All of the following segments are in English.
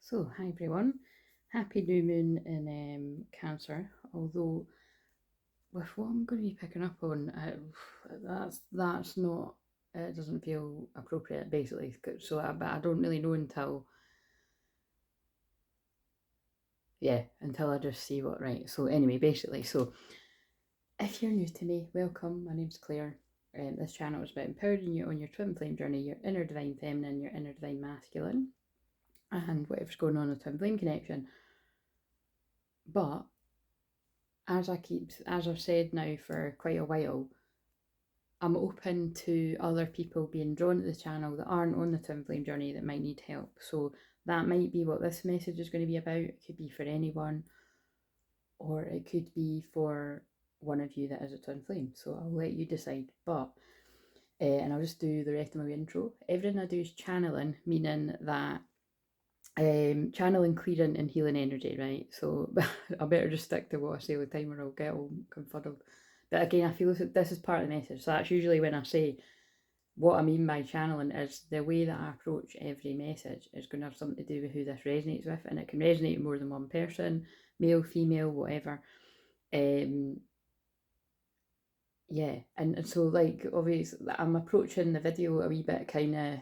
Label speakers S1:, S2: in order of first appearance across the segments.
S1: So, hi everyone. Happy new moon in Cancer. Although, with what I'm going to be picking up on, that's not. It doesn't feel appropriate, basically. So, but I don't really know until until I just see what right. So, anyway, basically, if you're new to me, welcome. My name's Claire. This channel is about empowering you on your twin flame journey, your inner divine feminine, your inner divine masculine, and whatever's going on with twin flame connection. But as I've said now for quite a while, I'm open to other people being drawn to the channel that aren't on the twin flame journey that might need help. So that might be what this message is going to be about. It could be for anyone, or it could be for one of you that is a twin flame. So I'll let you decide. But and I'll just do the rest of my intro. Everything I do is channeling, meaning that channeling, clearing, and healing energy, right? So I better just stick to what I say all the time, or I'll get all confuddled. But again, I feel this is part of the message. So that's usually when I say what I mean by channeling is the way that I approach every message is going to have something to do with who this resonates with, and it can resonate with more than one person, male, female, whatever. Yeah, and so like obviously I'm approaching the video a wee bit kind of.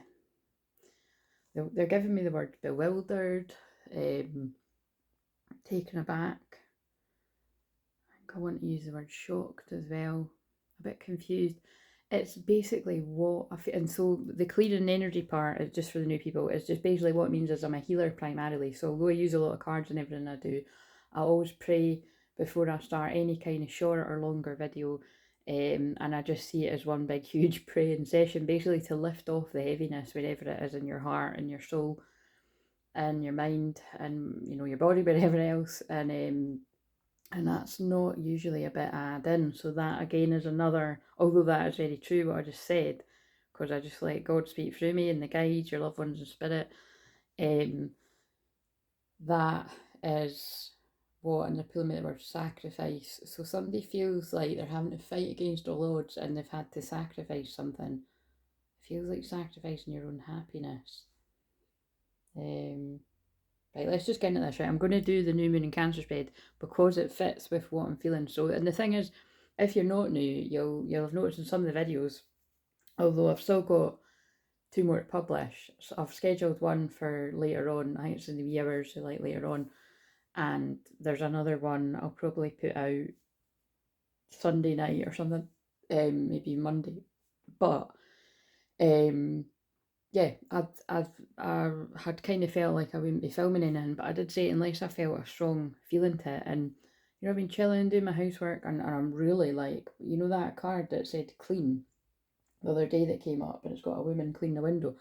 S1: They're giving me the word bewildered, taken aback. I think I want to use the word shocked as well. A bit confused. It's basically what I feel, and so the clearing energy part is just for the new people. It's just basically what it means is I'm a healer primarily. So although I use a lot of cards and everything I do, I always pray before I start any kind of short or longer video. And I just see it as one big huge praying session, basically to lift off the heaviness wherever it is in your heart and your soul and your mind and your body, but everything else. And that's not usually a bit add in. So that again is another, although that is very true what I just said, because I just let God speak through me and the guides, your loved ones in spirit. That is what, and they're pulling me the word sacrifice. So somebody feels like they're having to fight against all odds and they've had to sacrifice something. It feels like sacrificing your own happiness. Right, let's just get into this, right? I'm going to do the new moon in Cancer spread because it fits with what I'm feeling. So, and the thing is, if you're not new, you'll have noticed in some of the videos, although I've still got 2 more to publish. So I've scheduled one for later on. I think it's in the wee hours, so like later on. And there's another one I'll probably put out Sunday night or something, maybe Monday. But yeah, I had kind of felt like I wouldn't be filming anything, but I did say unless I felt a strong feeling to it. And I've been chilling, doing my housework, and I'm really like, that card that said clean the other day that came up, and it's got a woman clean the window.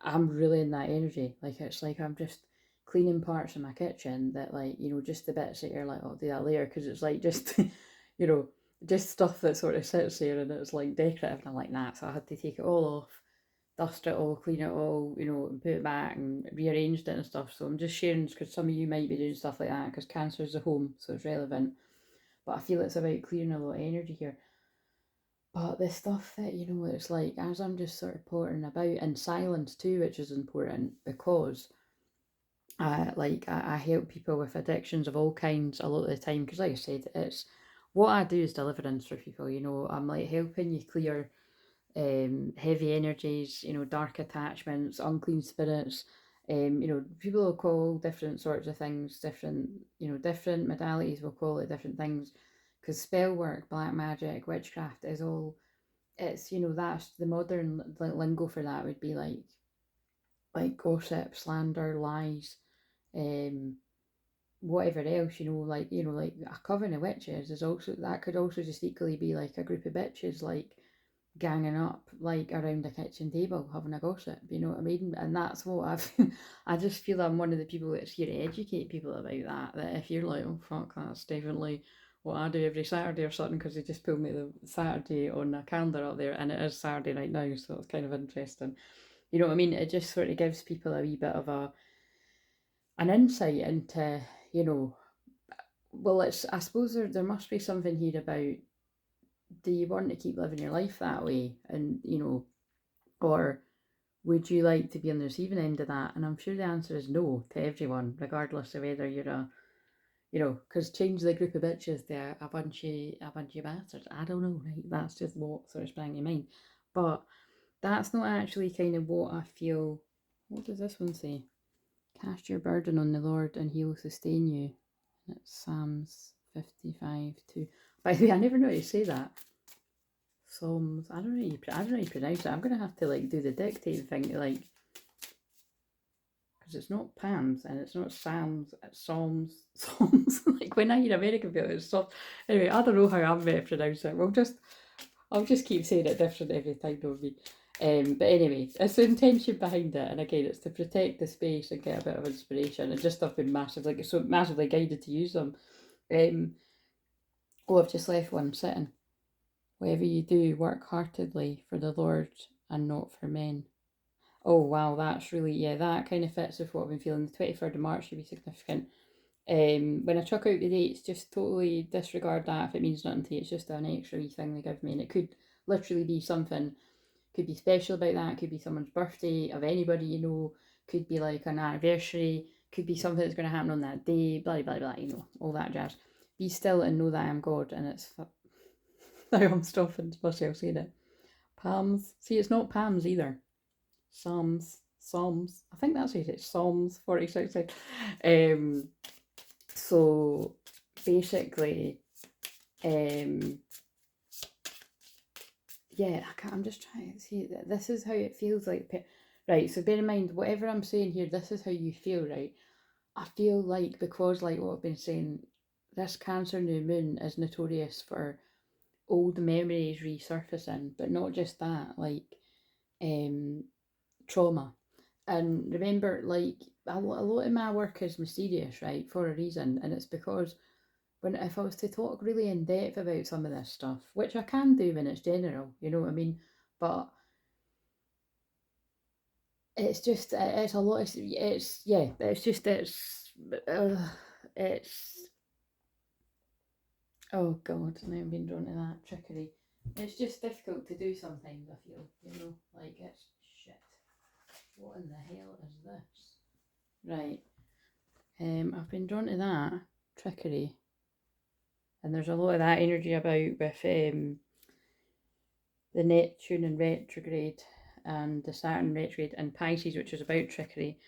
S1: I'm really in that energy. Like it's like I'm just cleaning parts of my kitchen that, like, just the bits that you're like, I'll do that later, because it's like just just stuff that sort of sits there and it's like decorative, and I'm like, nah. So I had to take it all off, dust it all, clean it all, and put it back and rearranged it and stuff. So I'm just sharing because some of you might be doing stuff like that because Cancer is a home, so it's relevant. But I feel it's about clearing a lot of energy here. But the stuff that, it's like as I'm just sort of pottering about in silence too, which is important because I help people with addictions of all kinds a lot of the time because, like I said, it's what I do is deliverance for people. I'm like helping you clear heavy energies, dark attachments, unclean spirits. People will call different sorts of things different, different modalities will call it different things because spell work, black magic, witchcraft is all, it's, that's the modern lingo for that would be like gossip, slander, lies, um, whatever else, like a coven of witches is also, that could also just equally be like a group of bitches, like ganging up like around a kitchen table having a gossip, you know what I mean? And that's what I just feel I'm one of the people that's here to educate people about that if you're like, oh fuck, that's definitely what I do every Saturday or something, because they just pulled me the Saturday on a calendar up there and it is Saturday right now, so it's kind of interesting, you know what I mean? It just sort of gives people a wee bit of an insight into, well, it's, I suppose there must be something here about, do you want to keep living your life that way? And, or would you like to be on the receiving end of that? And I'm sure the answer is no to everyone, regardless of whether you're a, because change the group of bitches to a bunch of bastards. I don't know, right? That's just what sort of sprang in mind. But that's not actually kind of what I feel. What does this one say? Cast your burden on the Lord and he will sustain you. And it's Psalms 55:2. By the way, I never know how to say that. Psalms. I don't know how you pronounce it. I'm gonna have to like do the dictate thing to like, because it's not Pams and it's not Psalms. It's Psalms. Psalms. Like when I hear American people, it's soft. Anyway, I don't know how I'm meant to pronounce it. I'll just keep saying it different every time, don't me. But anyway, it's the intention behind it, and again, it's to protect the space and get a bit of inspiration. And just I've been massively guided to use them. I've just left one sitting. Whatever you do, work heartedly for the Lord and not for men. Oh wow, that's really, yeah, that kind of fits with what I've been feeling. The 23rd of March should be significant. When I chuck out the dates, just totally disregard that if it means nothing to you. It's just an extra wee thing they give me, and it could literally be something. Could be special about that. Could be someone's birthday of anybody you know. Could be like an anniversary. Could be something that's going to happen on that day. Blah blah blah. All that jazz. Be still and know that I am God, and it's. Now I'm stopping myself saying it. Palms. See, it's not Pams either. Psalms. I think that's it. It's Psalms 46. So basically, yeah, I'm just trying to see that this is how it feels like. Right, so bear in mind, whatever I'm saying here, this is how you feel, right? I feel like, because like what I've been saying, this Cancer new moon is notorious for old memories resurfacing, but not just that, like trauma. And remember, like a lot of my work is mysterious, right, for a reason, and it's because if I was to talk really in depth about some of this stuff, which I can do when it's general, you know what I mean, but it's just it's a lot of it's oh god, now I'm being drawn to that trickery. It's just difficult to do sometimes, I feel, like it's shit. What in the hell is this? Right. I've been drawn to that trickery, and there's a lot of that energy about with the Neptune in retrograde and the Saturn retrograde in Pisces, which is about trickery.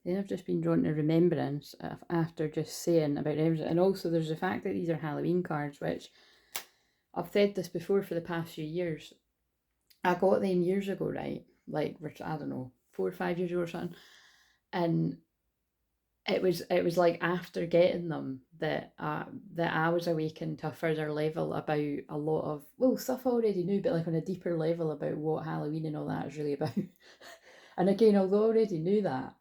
S1: Then I've just been drawn to remembrance after just saying about everything. And also there's the fact that these are Halloween cards, which I've said this before for the past few years. I got them years ago, right? Like, I don't know, 4 or 5 years ago or something. And it was like after getting them that I was awakened to a further level about a lot of, well, stuff I already knew, but like on a deeper level about what Halloween and all that is really about. And again, although I already knew that,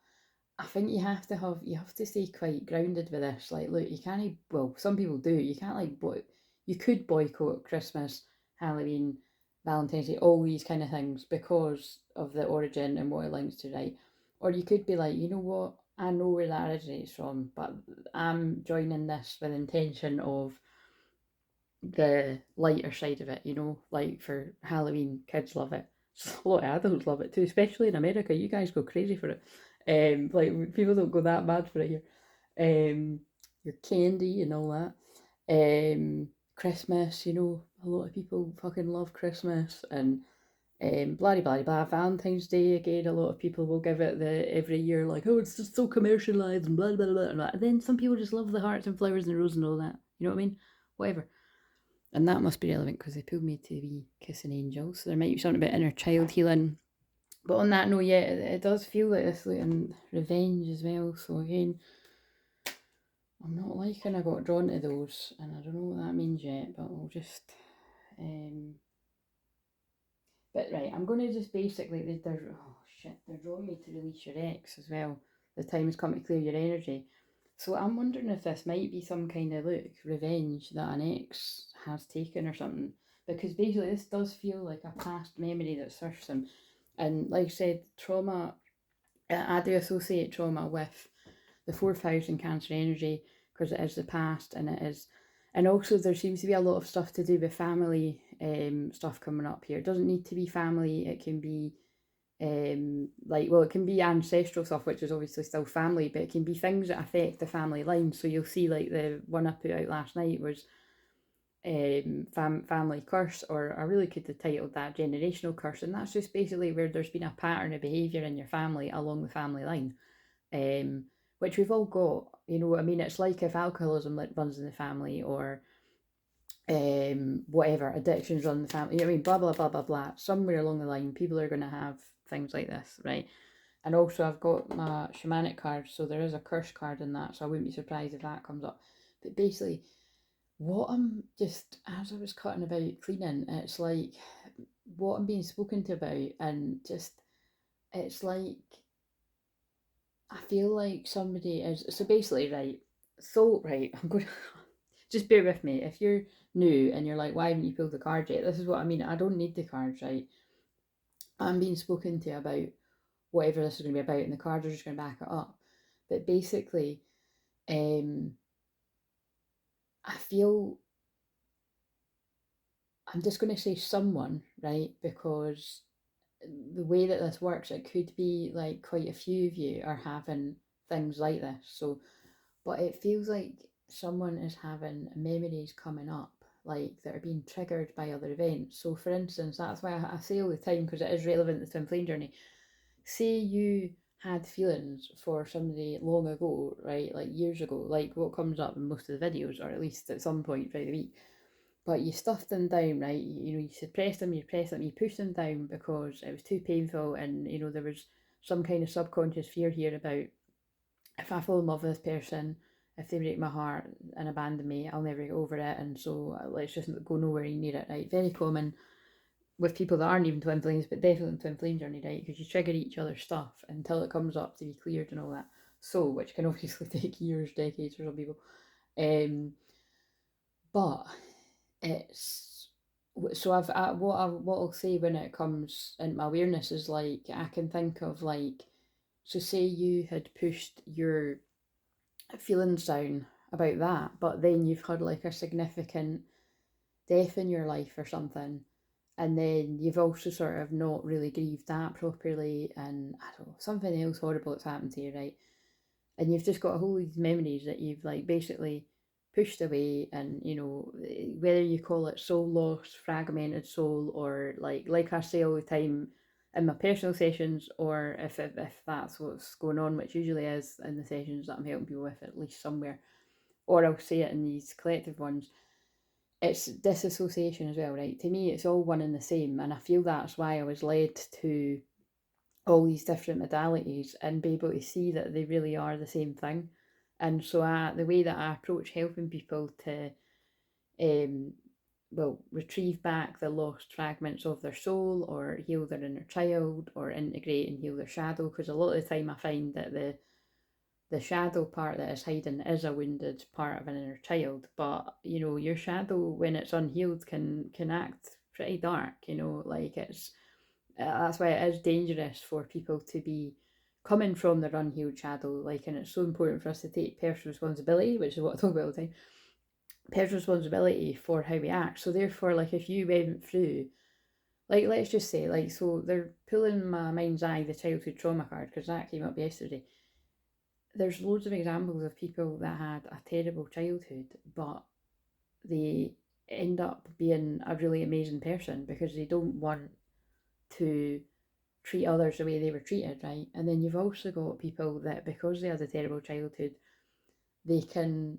S1: I think you have to stay quite grounded with this. Like, look, you can't. Well, some people do. You can't you could boycott Christmas, Halloween, Valentine's Day, all these kind of things because of the origin and what it links to, right? Or you could be like, you know what? I know where that originates from, but I'm joining this with intention of the lighter side of it. Like for Halloween, kids love it. A lot of adults love it too, especially in America. You guys go crazy for it. Like people don't go that mad for it here. Your candy and all that. Christmas, a lot of people fucking love Christmas, and blah blah blah. Valentine's Day again, a lot of people will give it the every year, like, oh, it's just so commercialized and blah blah blah and that. And then some people just love the hearts and flowers and roses and all that. You know what I mean? Whatever. And that must be relevant because they pulled me to be kissing angels. So there might be something about inner child healing. But on that note, yeah, it does feel like this, like, and revenge as well. So again, I'm not liking I got drawn to those, and I don't know what that means yet, but we'll just but right, I'm going to just basically, they're drawing me to release your ex as well. The time has come to clear your energy. So I'm wondering if this might be some kind of, revenge that an ex has taken or something. Because basically this does feel like a past memory that surfs him. And like I said, trauma, I do associate trauma with the 4,000 Cancer energy because it is the past, and it is, and also there seems to be a lot of stuff to do with family stuff coming up here. It doesn't need to be family, it can be like, well, it can be ancestral stuff, which is obviously still family, but it can be things that affect the family line. So you'll see, like, the one I put out last night was family curse, or I really could have titled that generational curse, and that's just basically where there's been a pattern of behaviour in your family along the family line, which we've all got. You know what I mean? It's like if alcoholism runs in the family, or whatever, addictions run in the family. I mean, blah blah blah blah blah. Somewhere along the line, people are going to have things like this, right? And also, I've got my shamanic card, so there is a curse card in that, so I wouldn't be surprised if that comes up. But basically, what I'm just, as I was cutting about cleaning, it's like what I'm being spoken to about, and just, it's like, I feel like somebody is, so basically, right, so, right, I'm going to, just bear with me. If you're new and you're like, why haven't you pulled the card yet? This is what I mean. I don't need the cards, right? I'm being spoken to about whatever this is going to be about, and the cards are just going to back it up. But basically, I feel, I'm just going to say someone, right? Because the way that this works, it could be like quite a few of you are having things like this. So, but it feels like someone is having memories coming up, like that are being triggered by other events. So, for instance, that's why I say all the time, because it is relevant to the twin flame journey. Say you had feelings for somebody long ago, right? Like years ago, like what comes up in most of the videos, or at least at some point throughout the week. But you stuffed them down, right? You suppressed them, you pressed them, you pushed them down because it was too painful, and there was some kind of subconscious fear here about, if I fall in love with this person, if they break my heart and abandon me, I'll never get over it, and so let's just go nowhere near it, right? Very common with people that aren't even twin flames, but definitely in twin flame journey, right? Because you trigger each other's stuff until it comes up to be cleared and all that. So, which can obviously take years, decades for some people. But it's, so what I'll say when it comes into my awareness is, like, I can think of, like, so say you had pushed your feelings down about that, but then you've had like a significant death in your life or something, and then you've also sort of not really grieved that properly, and I don't know, something else horrible that's happened to you, right? And you've just got a whole these memories that you've like basically pushed away, and whether you call it soul loss, fragmented soul, or like I say all the time in my personal sessions, or if that's what's going on, which usually is in the sessions that I'm helping people with, at least somewhere, or I'll say it in these collective ones, it's disassociation as well, right? To me, it's all one and the same, and I feel that's why I was led to all these different modalities and be able to see that they really are the same thing. And so the way that I approach helping people to um, retrieve back the lost fragments of their soul, or heal their inner child, or integrate and heal their shadow, because a lot of the time I find that the shadow part that is hiding is a wounded part of an inner child. But your shadow, when it's unhealed, can act pretty dark. Like, it's that's why it is dangerous for people to be coming from their unhealed shadow. Like, and it's so important for us to take personal responsibility, which is what I talk about all the time. Personal responsibility for how we act. So therefore, like, if you went through, like, let's just say, like, so they're pulling my mind's eye the childhood trauma card, because that came up yesterday. There's loads of examples of people that had a terrible childhood, but they end up being a really amazing person because they don't want to treat others the way they were treated, right? And then you've also got people that, because they had a terrible childhood, they can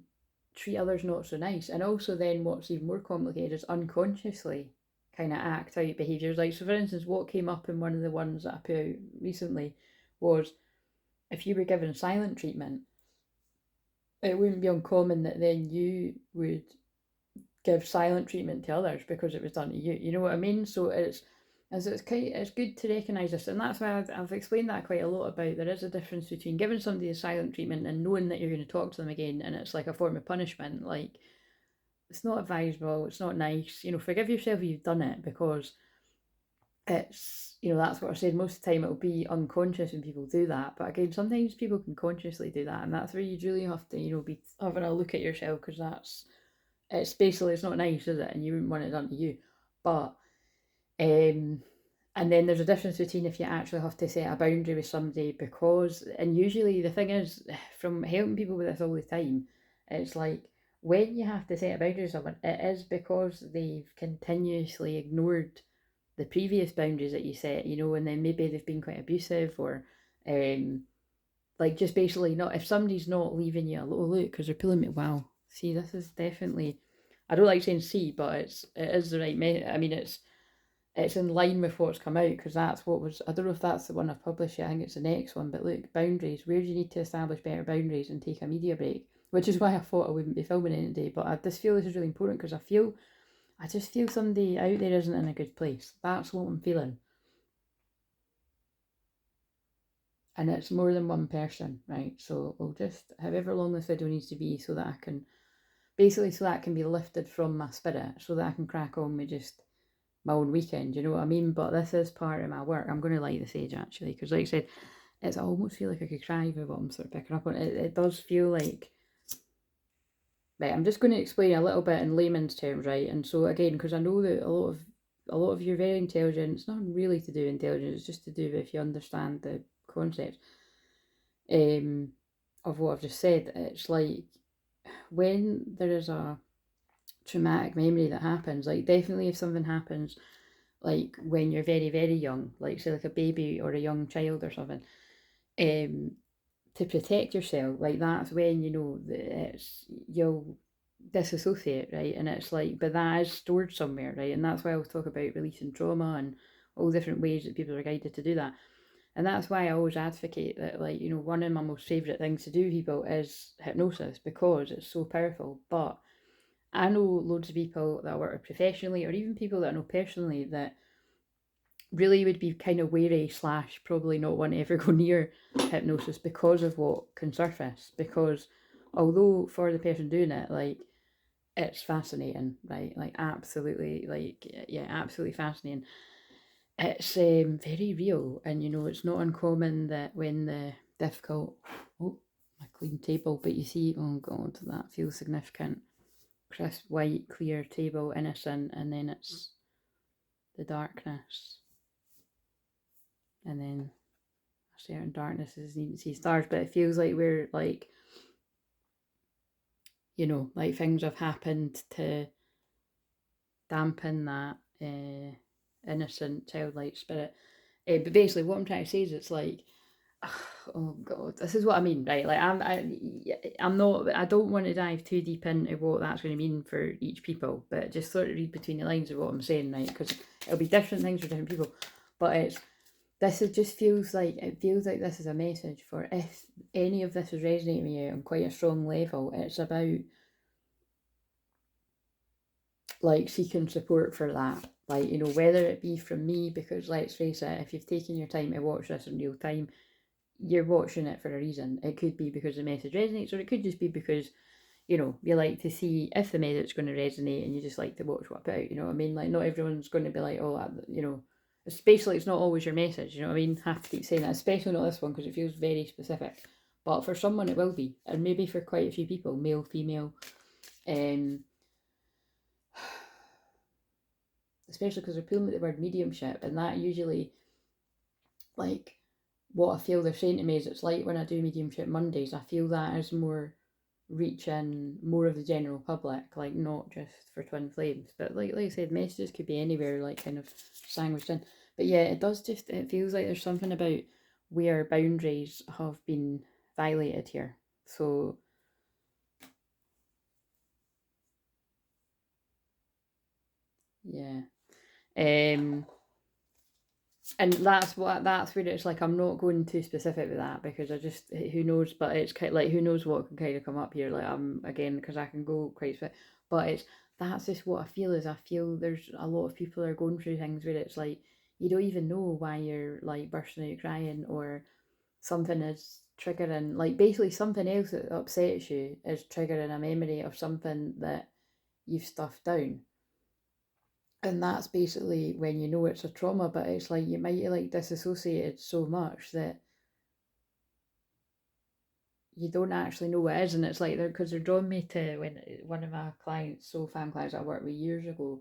S1: treat others not so nice. And also, then what's even more complicated is unconsciously kind of act out behaviours. Like, so for instance, what came up in one of the ones that I put out recently was, if you were given silent treatment, it wouldn't be uncommon that then you would give silent treatment to others because it was done to you. You know what I mean? So it's good to recognise this, and that's why I've explained that quite a lot about. There is a difference between giving somebody a silent treatment and knowing that you're going to talk to them again, and it's like a form of punishment. Like, it's not advisable. It's not nice. Forgive yourself if you've done it, because it's, that's what I said. Most of the time it'll be unconscious when people do that, but again, sometimes people can consciously do that, and that's where you really have to be having a look at yourself, because it's basically, it's not nice, is it? And you wouldn't want it done to you. But And then there's a difference between if you actually have to set a boundary with somebody because, and usually the thing is, from helping people with this all the time, it's like when you have to set a boundary with someone, it is because they've continuously ignored the previous boundaries that you set, you know, and then maybe they've been quite abusive or like just basically not, if somebody's not leaving you a little look because they're pulling me, wow, see, this is definitely, I don't like saying see, but it is the right, I mean, it's in line with what's come out because that's what was, I don't know if that's the one I've published yet, I think it's the next one, but look, boundaries, where do you need to establish better boundaries and take a media break, which is why I thought I wouldn't be filming it today, but I just feel this is really important because I just feel somebody out there isn't in a good place. That's what I'm feeling. And it's more than one person, right? So we'll just, however long this video needs to be so that I can, basically so that can be lifted from my spirit, so that I can crack on with just my own weekend, you know what I mean? But this is part of my work. I'm going to light the sage actually, because like I said, I almost feel like I could cry with what I'm sort of picking up on. It does feel like, right, I'm just going to explain a little bit in layman's terms, right? And so again, because I know that a lot of you are very intelligent. It's not really to do with intelligence, it's just to do with if you understand the concept of what I've just said. It's like when there is a traumatic memory that happens, like definitely if something happens like when you're very, very young, like say like a baby or a young child or something, to protect yourself, like that's when you know that you'll disassociate, right? And it's like, but that is stored somewhere, right? And that's why I was talk about releasing trauma and all different ways that people are guided to do that. And that's why I always advocate that, like, you know, one of my most favourite things to do with people is hypnosis because it's so powerful. But I know loads of people that I work with professionally or even people that I know personally that really would be kind of wary slash probably not want to ever go near hypnosis because of what can surface. Because although for the person doing it, like, it's fascinating, right? Like, absolutely, like, yeah, absolutely fascinating. It's very real, and you know, it's not uncommon that when the difficult, oh, my clean table, but you see, oh god, that feels significant. Crisp, white, clear table, innocent, and then it's the darkness, and then a certain darkness is needing to see stars, but it feels like we're like, you know, like things have happened to dampen that innocent, childlike spirit. But basically, what I'm trying to say is, it's like, oh god, this is what I mean, right? Like I'm not. I don't want to dive too deep into what that's going to mean for each people, but just sort of read between the lines of what I'm saying, right? Because it'll be different things for different people. But it just feels like this is a message for if any of this is resonating with you on quite a strong level. It's about like seeking support for that, like, you know, whether it be from me, because let's face it, if you've taken your time to watch this in real time, you're watching it for a reason. It could be because the message resonates, or it could just be because, you know, you like to see if the message's going to resonate and you just like to watch what I put out, you know what I mean? Like, not everyone's going to be like, oh, you know, especially it's not always your message, you know what I mean? Have to keep saying that, especially not this one because it feels very specific. But for someone it will be, and maybe for quite a few people, male, female, especially because they're pulling at the word mediumship, and that usually, like, what I feel they're saying to me is it's like when I do mediumship Mondays, I feel that is more reaching more of the general public, like not just for twin flames. But like I said, messages could be anywhere, like kind of sandwiched in. But yeah, it feels like there's something about where boundaries have been violated here. So yeah. And that's where it's like I'm not going too specific with that because I just, who knows, but it's kind of like who knows what can kind of come up here, like I'm again, because I can go quite specific, but that's just what I feel. Is I feel there's a lot of people are going through things where it's like you don't even know why you're like bursting out crying, or something is triggering, like basically something else that upsets you is triggering a memory of something that you've stuffed down. And that's basically when you know it's a trauma, but it's like you might like disassociated so much that you don't actually know what it is. And it's like they're drawing me to when one of my clients, fan clients I worked with years ago,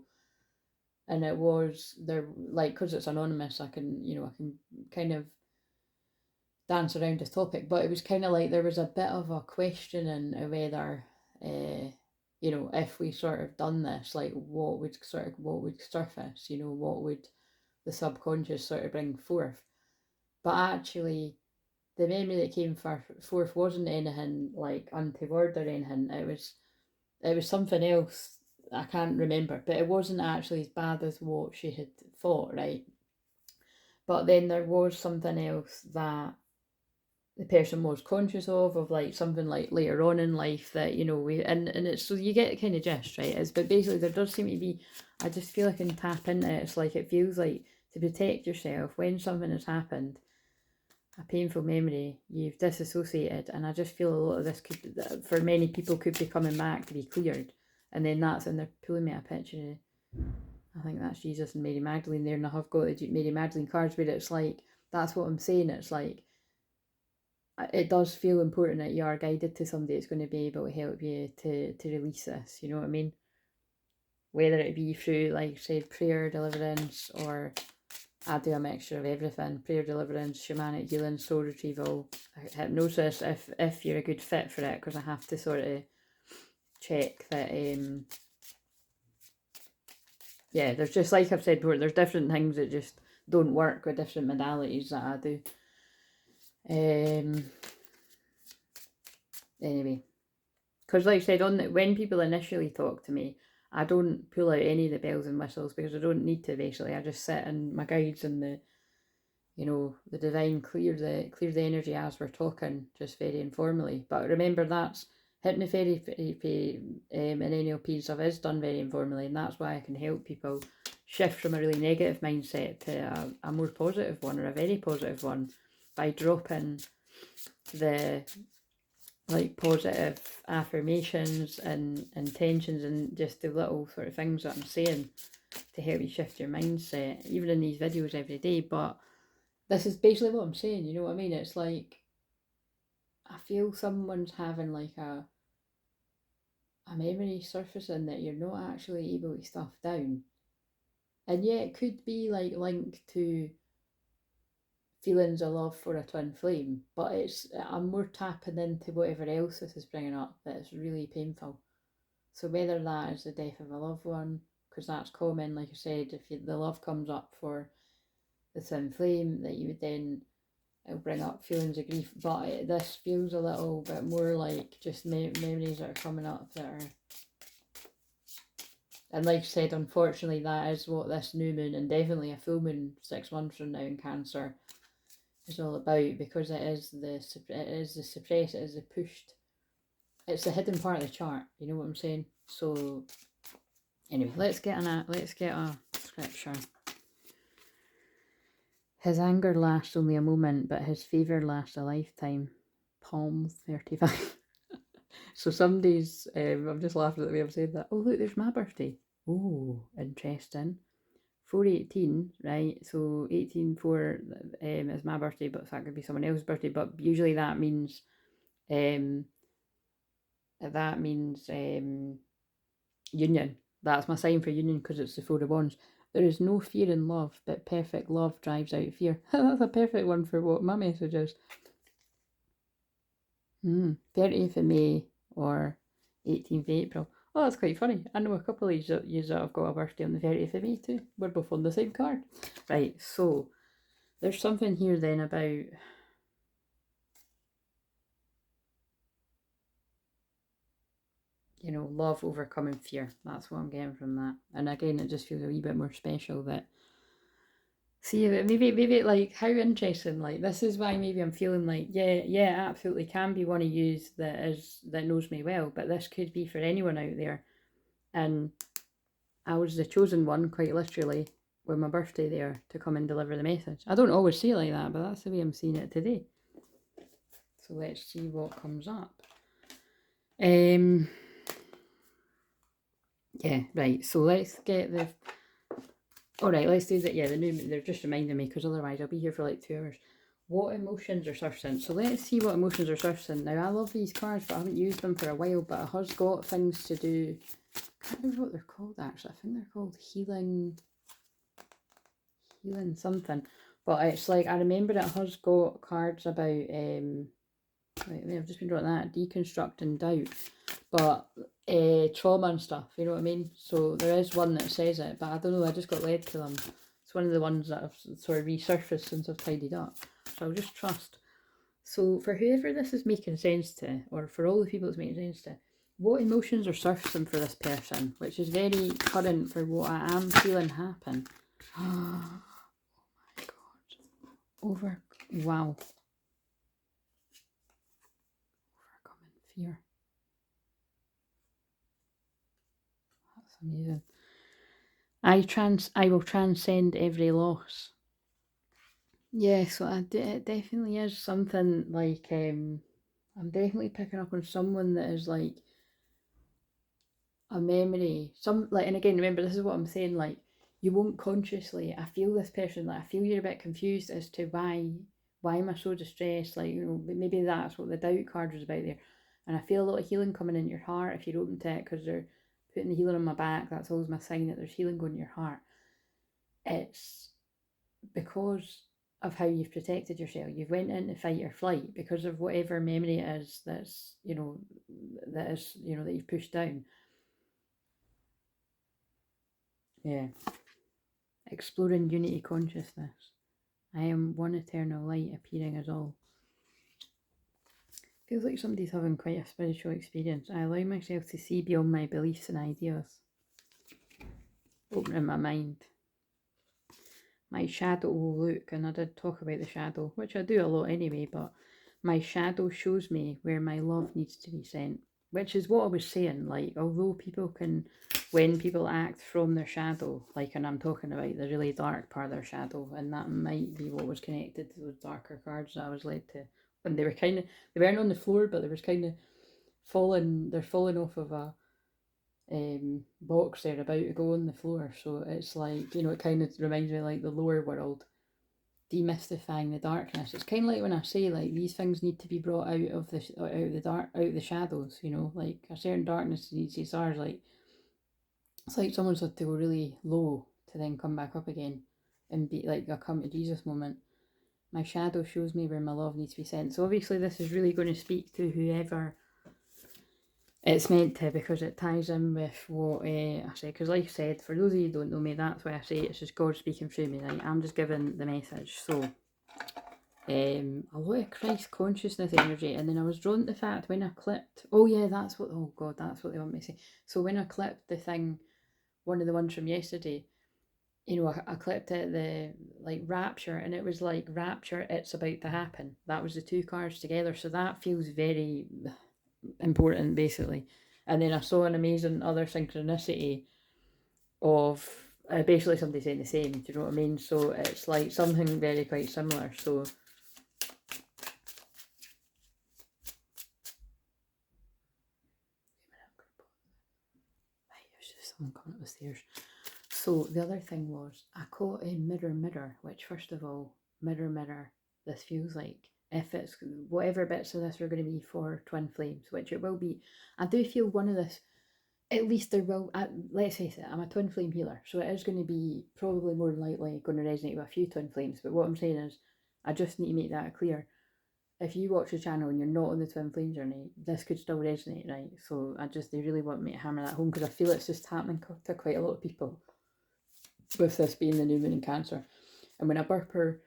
S1: And it was there, like, because it's anonymous, I can, you know, I can kind of dance around the topic, but it was kind of like there was a bit of a questioning of whether, you know, if we sort of done this, like what would surface, you know, what would the subconscious sort of bring forth. But actually, the memory that came forth wasn't anything like untoward or anything. It was something else. I can't remember, but it wasn't actually as bad as what she had thought, right? But then there was something else that the person was conscious of like something like later on in life that, you know, and it's, so you get kind of gist, right? It's, but basically there does seem to be, I just feel I can tap into it. It's like, it feels like to protect yourself when something has happened, a painful memory, you've disassociated, and I just feel a lot of this could, for many people, could be coming back to be cleared, and then that's when they're pulling me a picture. I think that's Jesus and Mary Magdalene there, and I have got the Mary Magdalene cards where it's like, that's what I'm saying. It's like, it does feel important that you are guided to somebody that's going to be able to help you to release this, you know what I mean? Whether it be through, like I said, prayer, deliverance, or I do a mixture of everything: prayer, deliverance, shamanic healing, soul retrieval, hypnosis, if you're a good fit for it, because I have to sort of check that, yeah, there's just, like I've said before, there's different things that just don't work with different modalities that I do. Anyway, because like I said, when people initially talk to me, I don't pull out any of the bells and whistles, because I don't need to. Basically, I just sit in my guides and the, you know, the divine clear the energy as we're talking, just very informally. But remember, that's hypnotherapy and NLP stuff is done very informally, and that's why I can help people shift from a really negative mindset to a more positive one, or a very positive one, by dropping the, like, positive affirmations and intentions, and just the little sort of things that I'm saying to help you shift your mindset, even in these videos every day. But this is basically what I'm saying, you know what I mean? It's like, I feel someone's having like a memory surfacing that you're not actually able to stuff down. And yeah, it could be like linked to feelings of love for a twin flame, but I'm more tapping into whatever else this is bringing up that's really painful. So whether that is the death of a loved one, because that's common, like I said, if the love comes up for the twin flame, that you would then, it'll bring up feelings of grief. But this feels a little bit more like just memories that are coming up that are, and like I said, unfortunately, that is what this new moon, and definitely a full moon 6 months from now in Cancer, is all about, because it is the suppressed, it is the pushed, it's the hidden part of the chart. You know what I'm saying? So anyway, let's get a scripture. His anger lasts only a moment, but his favour lasts a lifetime. Psalm 35. So somebody's, I'm just laughing at the way I've said that. Oh, look, there's my birthday. Oh, interesting. 4/18, right? So 18/4 is my birthday, but that could be someone else's birthday. But usually that means, um, union. That's my sign for union, because it's the 4 of Wands. There is no fear in love, but perfect love drives out fear. That's a perfect one for what my message is. 30th of May or 18th of April. Oh, that's quite funny. I know a couple of you that have got a birthday on the 30th of May too. We're both on the same card. Right, so there's something here then about, you know, love overcoming fear. That's what I'm getting from that. And again, it just feels a wee bit more special that, see, maybe like, how interesting, like, this is why maybe I'm feeling like, yeah, absolutely can be one of yous that knows me well, but this could be for anyone out there. And I was the chosen one, quite literally, with my birthday there, to come and deliver the message. I don't always see it like that, but that's the way I'm seeing it today. So let's see what comes up. Yeah, right, so let's get the, alright, let's do that. Yeah, the new, they're just reminding me, because otherwise I'll be here for like 2 hours. What emotions are surfacing? So let's see what emotions are surfacing. Now, I love these cards, but I haven't used them for a while, but it has got things to do, I can't remember what they're called actually. I think they're called healing healing something. But it's like, I remember it has got cards about, wait, I've just been drawing that, deconstructing doubt. But trauma and stuff, you know what I mean? So there is one that says it, but I don't know, I just got led to them. It's one of the ones that have sort of resurfaced since I've tidied up. So I'll just trust. So for whoever this is making sense to, or for all the people it's making sense to, what emotions are surfacing for this person, which is very current for what I am feeling happen. Oh my god. Wow. Overcoming fear. That's amazing. I will transcend every loss. Yeah, so it definitely is something like, I'm definitely picking up on someone that is like a memory. And again, remember, this is what I'm saying, like, you won't consciously, I feel this person, like, I feel you're a bit confused as to why am I so distressed, like, you know, maybe that's what the doubt card was about there. And I feel a lot of healing coming in your heart if you're open to it, because they're putting the healer on my back. That's always my sign that there's healing going in your heart. It's because of how you've protected yourself. You've went into fight or flight because of whatever memory it is that's, you know, that you've pushed down. Yeah. Exploring unity consciousness. I am one eternal light appearing as all. Feels like somebody's having quite a spiritual experience. I allow myself to see beyond my beliefs and ideas. Opening my mind. My shadow will look, and I did talk about the shadow, which I do a lot anyway, but my shadow shows me where my love needs to be sent, which is what I was saying. Like, although people can, when people act from their shadow, like, and I'm talking about the really dark part of their shadow, and that might be what was connected to those darker cards that I was led to. And they weren't on the floor, but they was kind of they're falling off of a box they're about to go on the floor. So it's like, you know, it kind of reminds me of like the lower world, demystifying the darkness. It's kind of like when I say, like, these things need to be brought out of the shadows, you know, like a certain darkness needs these stars. Like, it's like someone's had to go really low to then come back up again and be like a come to Jesus moment. My shadow shows me where my love needs to be sent. So obviously this is really going to speak to whoever it's meant to, because it ties in with what I say. Because like I said, for those of you who don't know me, that's why I say it's just God speaking through me. Like, I'm just giving the message. So a lot of Christ consciousness energy. And then I was drawn to the fact when I clipped, that's what they want me to say. So when I clipped the thing, one of the ones from yesterday, you know, I clipped it, the like rapture, and it was like rapture, it's about to happen. That was the two cards together. So that feels very important, basically. And then I saw an amazing other synchronicity of basically somebody saying the same. Do you know what I mean? So it's like something very quite similar. So there's just someone coming up the stairs. So the other thing was, I caught a mirror, mirror, which, first of all, mirror, mirror, this feels like, if it's whatever bits of this are going to be for twin flames, which it will be. I do feel one of this, at least there will, let's face it, I'm a twin flame healer, so it is going to be probably more than likely going to resonate with a few twin flames. But what I'm saying is, I just need to make that clear. If you watch the channel and you're not on the twin flame journey, this could still resonate, right? So they really want me to hammer that home, because I feel it's just happening to quite a lot of people, with this being the new moon in Cancer. And when I burp her,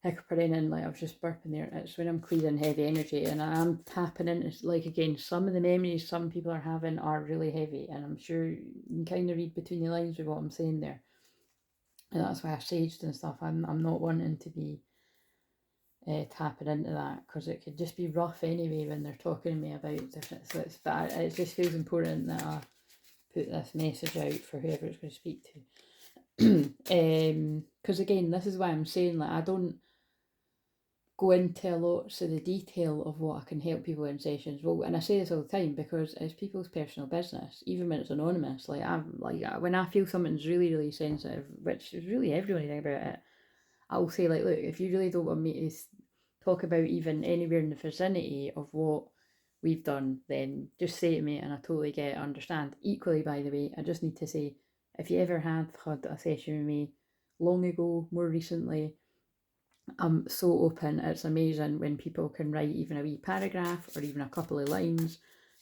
S1: hiccup her in, like I was just burping there, it's when I'm clearing heavy energy, and I'm tapping into, like, again, some of the memories some people are having are really heavy, and I'm sure you can kind of read between the lines with what I'm saying there. And that's why I saged and stuff. I'm not wanting to be tapping into that, because it could just be rough anyway when they're talking to me about different. So it just feels important that I put this message out for whoever it's going to speak to. Because again, this is why I'm saying, like, I don't go into lots of the detail of what I can help people in sessions. Well, and I say this all the time because it's people's personal business, even when it's anonymous. Like, when I feel something's really, really sensitive, which is really everybody about it, I'll say, like, look, if you really don't want me to talk about even anywhere in the vicinity of what we've done, then just say to me, and I totally get it, understand. Equally, by the way, I just need to say, if you ever had a session with me, long ago, more recently, I'm so open. It's amazing when people can write even a wee paragraph or even a couple of lines.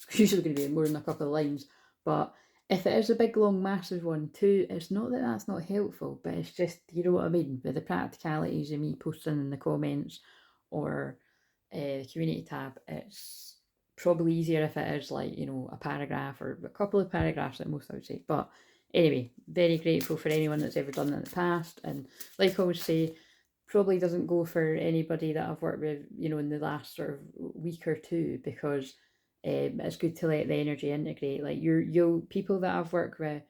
S1: It's usually going to be more than a couple of lines, but if it is a big, long, massive one too, it's not that that's not helpful, but it's just, you know what I mean, with the practicalities of me posting in the comments or the community tab, it's probably easier if it is like, you know, a paragraph or a couple of paragraphs at most, I would say. But anyway, very grateful for anyone that's ever done that in the past. And like I always say, probably doesn't go for anybody that I've worked with, you know, in the last sort of week or two, because it's good to let the energy integrate. Like you'll people that I've worked with,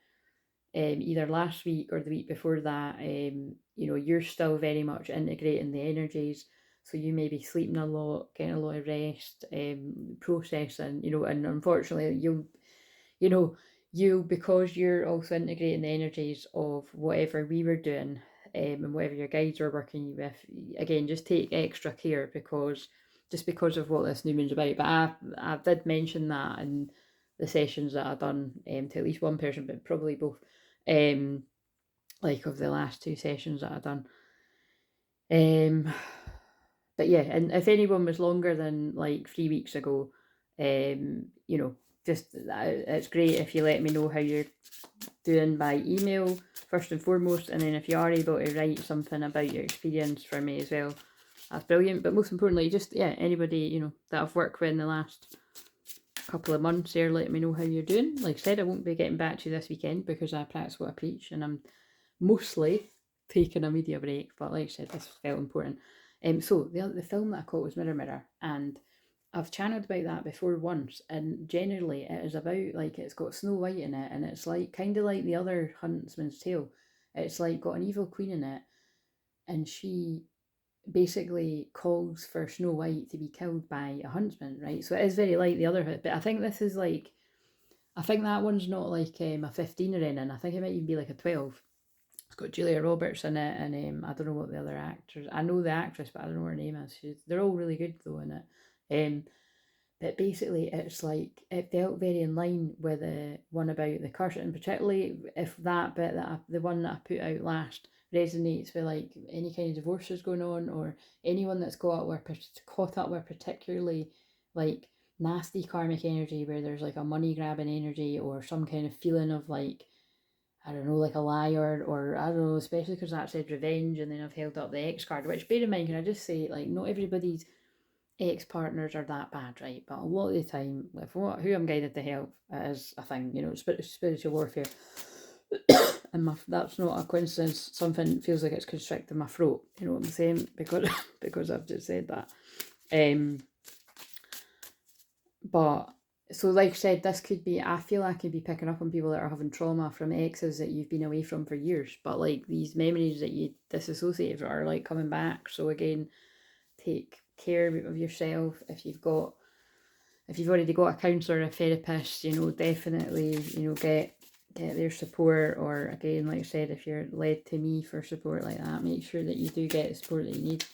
S1: either last week or the week before that, you know, you're still very much integrating the energies. So you may be sleeping a lot, getting a lot of rest, processing, you know, and unfortunately you know, you, because you're also integrating the energies of whatever we were doing, and whatever your guides are working with, again, just take extra care, because just because of what this new moon's about. But I did mention that in the sessions that I've done, to at least one person, but probably both, like of the last two sessions that I've done. But yeah, and if anyone was longer than like 3 weeks ago, you know, just it's great if you let me know how you're doing by email first and foremost, and then if you are able to write something about your experience for me as well, that's brilliant. But most importantly, just anybody, you know, that I've worked with in the last couple of months there, let me know how you're doing. Like I said, I won't be getting back to you this weekend because I practice what I preach, and I'm mostly taking a media break. But like I said, this felt important. So the film that I caught was Mirror Mirror, and I've channeled about that before once, and generally it is about, like, it's got Snow White in it, and it's like kind of like the other Huntsman's Tale. It's like got an evil queen in it, and she basically calls for Snow White to be killed by a huntsman, right? So it is very like the other, but I think this is like, I think that one's not like a 15 or anything. I think it might even be like a 12. It's got Julia Roberts in it, and I don't know what the other actors. I know the actress, but I don't know what her name is. They're all really good though in it. But basically, it's like it felt very in line with the one about the curse, and particularly if that bit the one that I put out last resonates with like any kind of divorces going on, or anyone that's caught up with particularly like nasty karmic energy, where there's like a money grabbing energy or some kind of feeling of like, I don't know, like a liar, or I don't know, especially because that said revenge, and then I've held up the X card, which, bear in mind, can I just say, like, not everybody's ex-partners are that bad, right? But a lot of the time, with who I'm guided to help, it is a thing, you know, spiritual warfare. And that's not a coincidence. Something feels like it's constricting my throat, you know what I'm saying? Because because I've just said that. But so, like I said, this could be, I feel I could be picking up on people that are having trauma from exes that you've been away from for years, but like these memories that you disassociated are like coming back. So again, take care of yourself. If you've already got a counsellor or a therapist, you know, definitely, you know, get their support. Or again, like I said, if you're led to me for support like that, make sure that you do get the support that you need.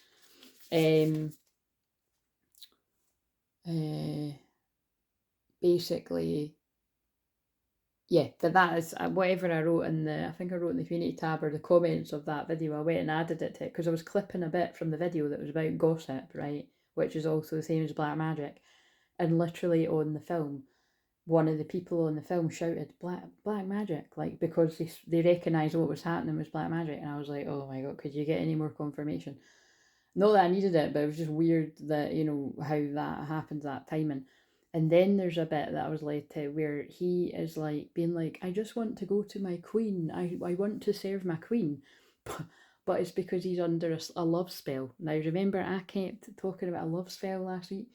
S1: Basically, yeah, but that is whatever I wrote in I think I wrote in the community tab or the comments of that video. I went and added it to it because I was clipping a bit from the video that was about gossip, right? Which is also the same as black magic. And literally on the film, one of the people on the film shouted black magic, like, because they recognised what was happening was black magic. And I was like, oh my god, could you get any more confirmation? Not that I needed it, but it was just weird that, you know, how that happened, that timing. And then there's a bit that I was led to where he is like being like, I just want to go to my queen. I want to serve my queen. But it's because he's under a love spell. Now remember, I kept talking about a love spell last week.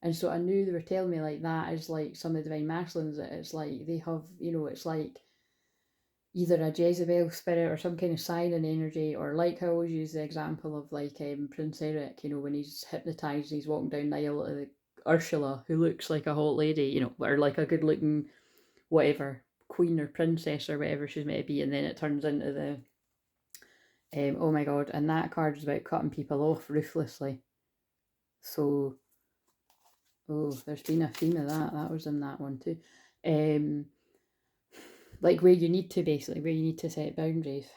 S1: And so I knew they were telling me like that is like some of the divine masculines, that it's like they have, you know, it's like either a Jezebel spirit or some kind of siren energy, or like I always use the example of like Prince Eric, you know, when he's hypnotised, he's walking down the aisle to Ursula, who looks like a hot lady, you know, or like a good looking whatever, queen or princess or whatever she's meant to be, and then it turns into the oh my god, and that card is about cutting people off ruthlessly. So there's been a theme of that was in that one too. Like where you need to set boundaries.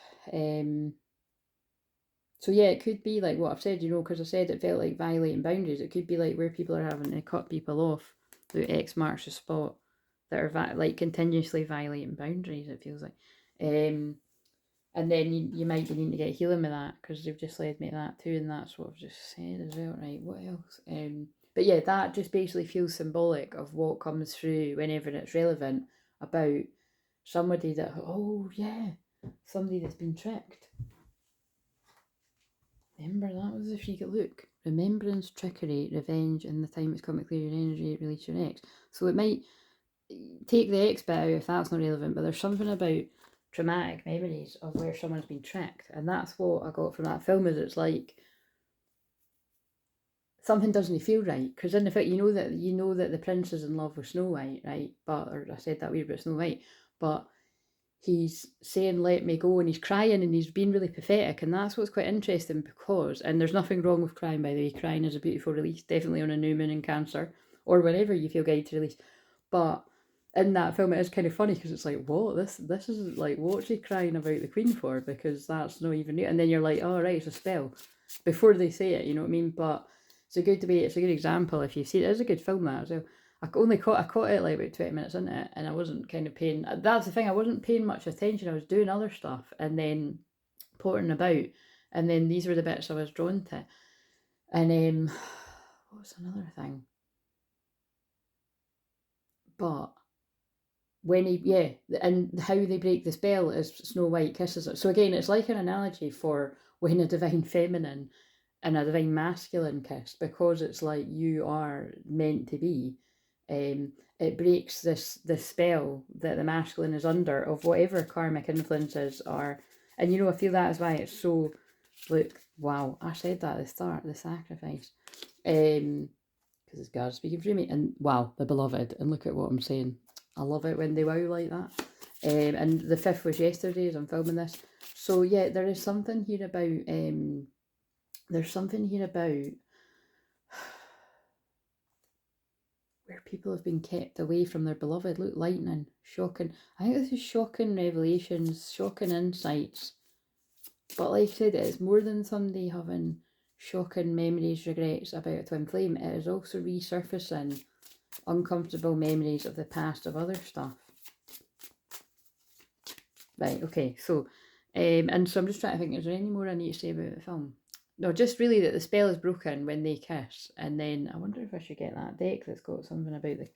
S1: So yeah, it could be like what I've said, you know, because I said it felt like violating boundaries. It could be like where people are having to cut people off through X marks the spot that are like continuously violating boundaries, it feels like. And then you might be needing to get healing with that because they've just led me to that too, and that's what I've just said as well, right? What else? But yeah, that just basically feels symbolic of what comes through whenever it's relevant about somebody that, oh yeah, somebody that's been tricked. Remember, that was the freak. Look, remembrance, trickery, revenge, and the time it's come to clear your energy, release your X. So it might take the X bit out if that's not relevant, but there's something about traumatic memories of where someone's been tricked, and that's what I got from that film. Is it's like something doesn't feel right, because in the fact you know that the prince is in love with Snow White, right? But or I said that weird about Snow White, but he's saying let me go and he's crying and he's being really pathetic, and that's what's quite interesting because, and there's nothing wrong with crying, by the way. Crying is a beautiful release, definitely on a new moon in Cancer or whenever you feel guided to release. But in that film it is kind of funny because it's like, what, this is like, what's she crying about the Queen for, because that's not even new. And then you're like, oh right, it's a spell before they say it, you know what I mean? But it's a good example if you see it. It is a good film, that as well. I caught it like about 20 minutes into it, and I wasn't kind of paying, that's the thing, I wasn't paying much attention. I was doing other stuff and then pottering about, and then these were the bits I was drawn to. And what was another thing? But when and how they break the spell is Snow White kisses her. So again, it's like an analogy for when a divine feminine and a divine masculine kiss, because it's like you are meant to be. It breaks this spell that the masculine is under of whatever karmic influences are, and I feel that is why it's so. Look, wow, I said that at the start, the sacrifice, because it's God speaking through me, and wow, the beloved, and look at what I'm saying. I love it when they wow like that. And the 5th was yesterday as I'm filming this. So yeah, there is something here about where people have been kept away from their beloved. Look, lightning, shocking. I think this is shocking revelations, shocking insights. But like I said, it is more than somebody having shocking memories, regrets about a twin flame. It is also resurfacing uncomfortable memories of the past of other stuff. Right, okay, so, and so I'm just trying to think, is there any more I need to say about the film? No, just really that the spell is broken when they kiss, and then I wonder if I should get that deck that's got something about the...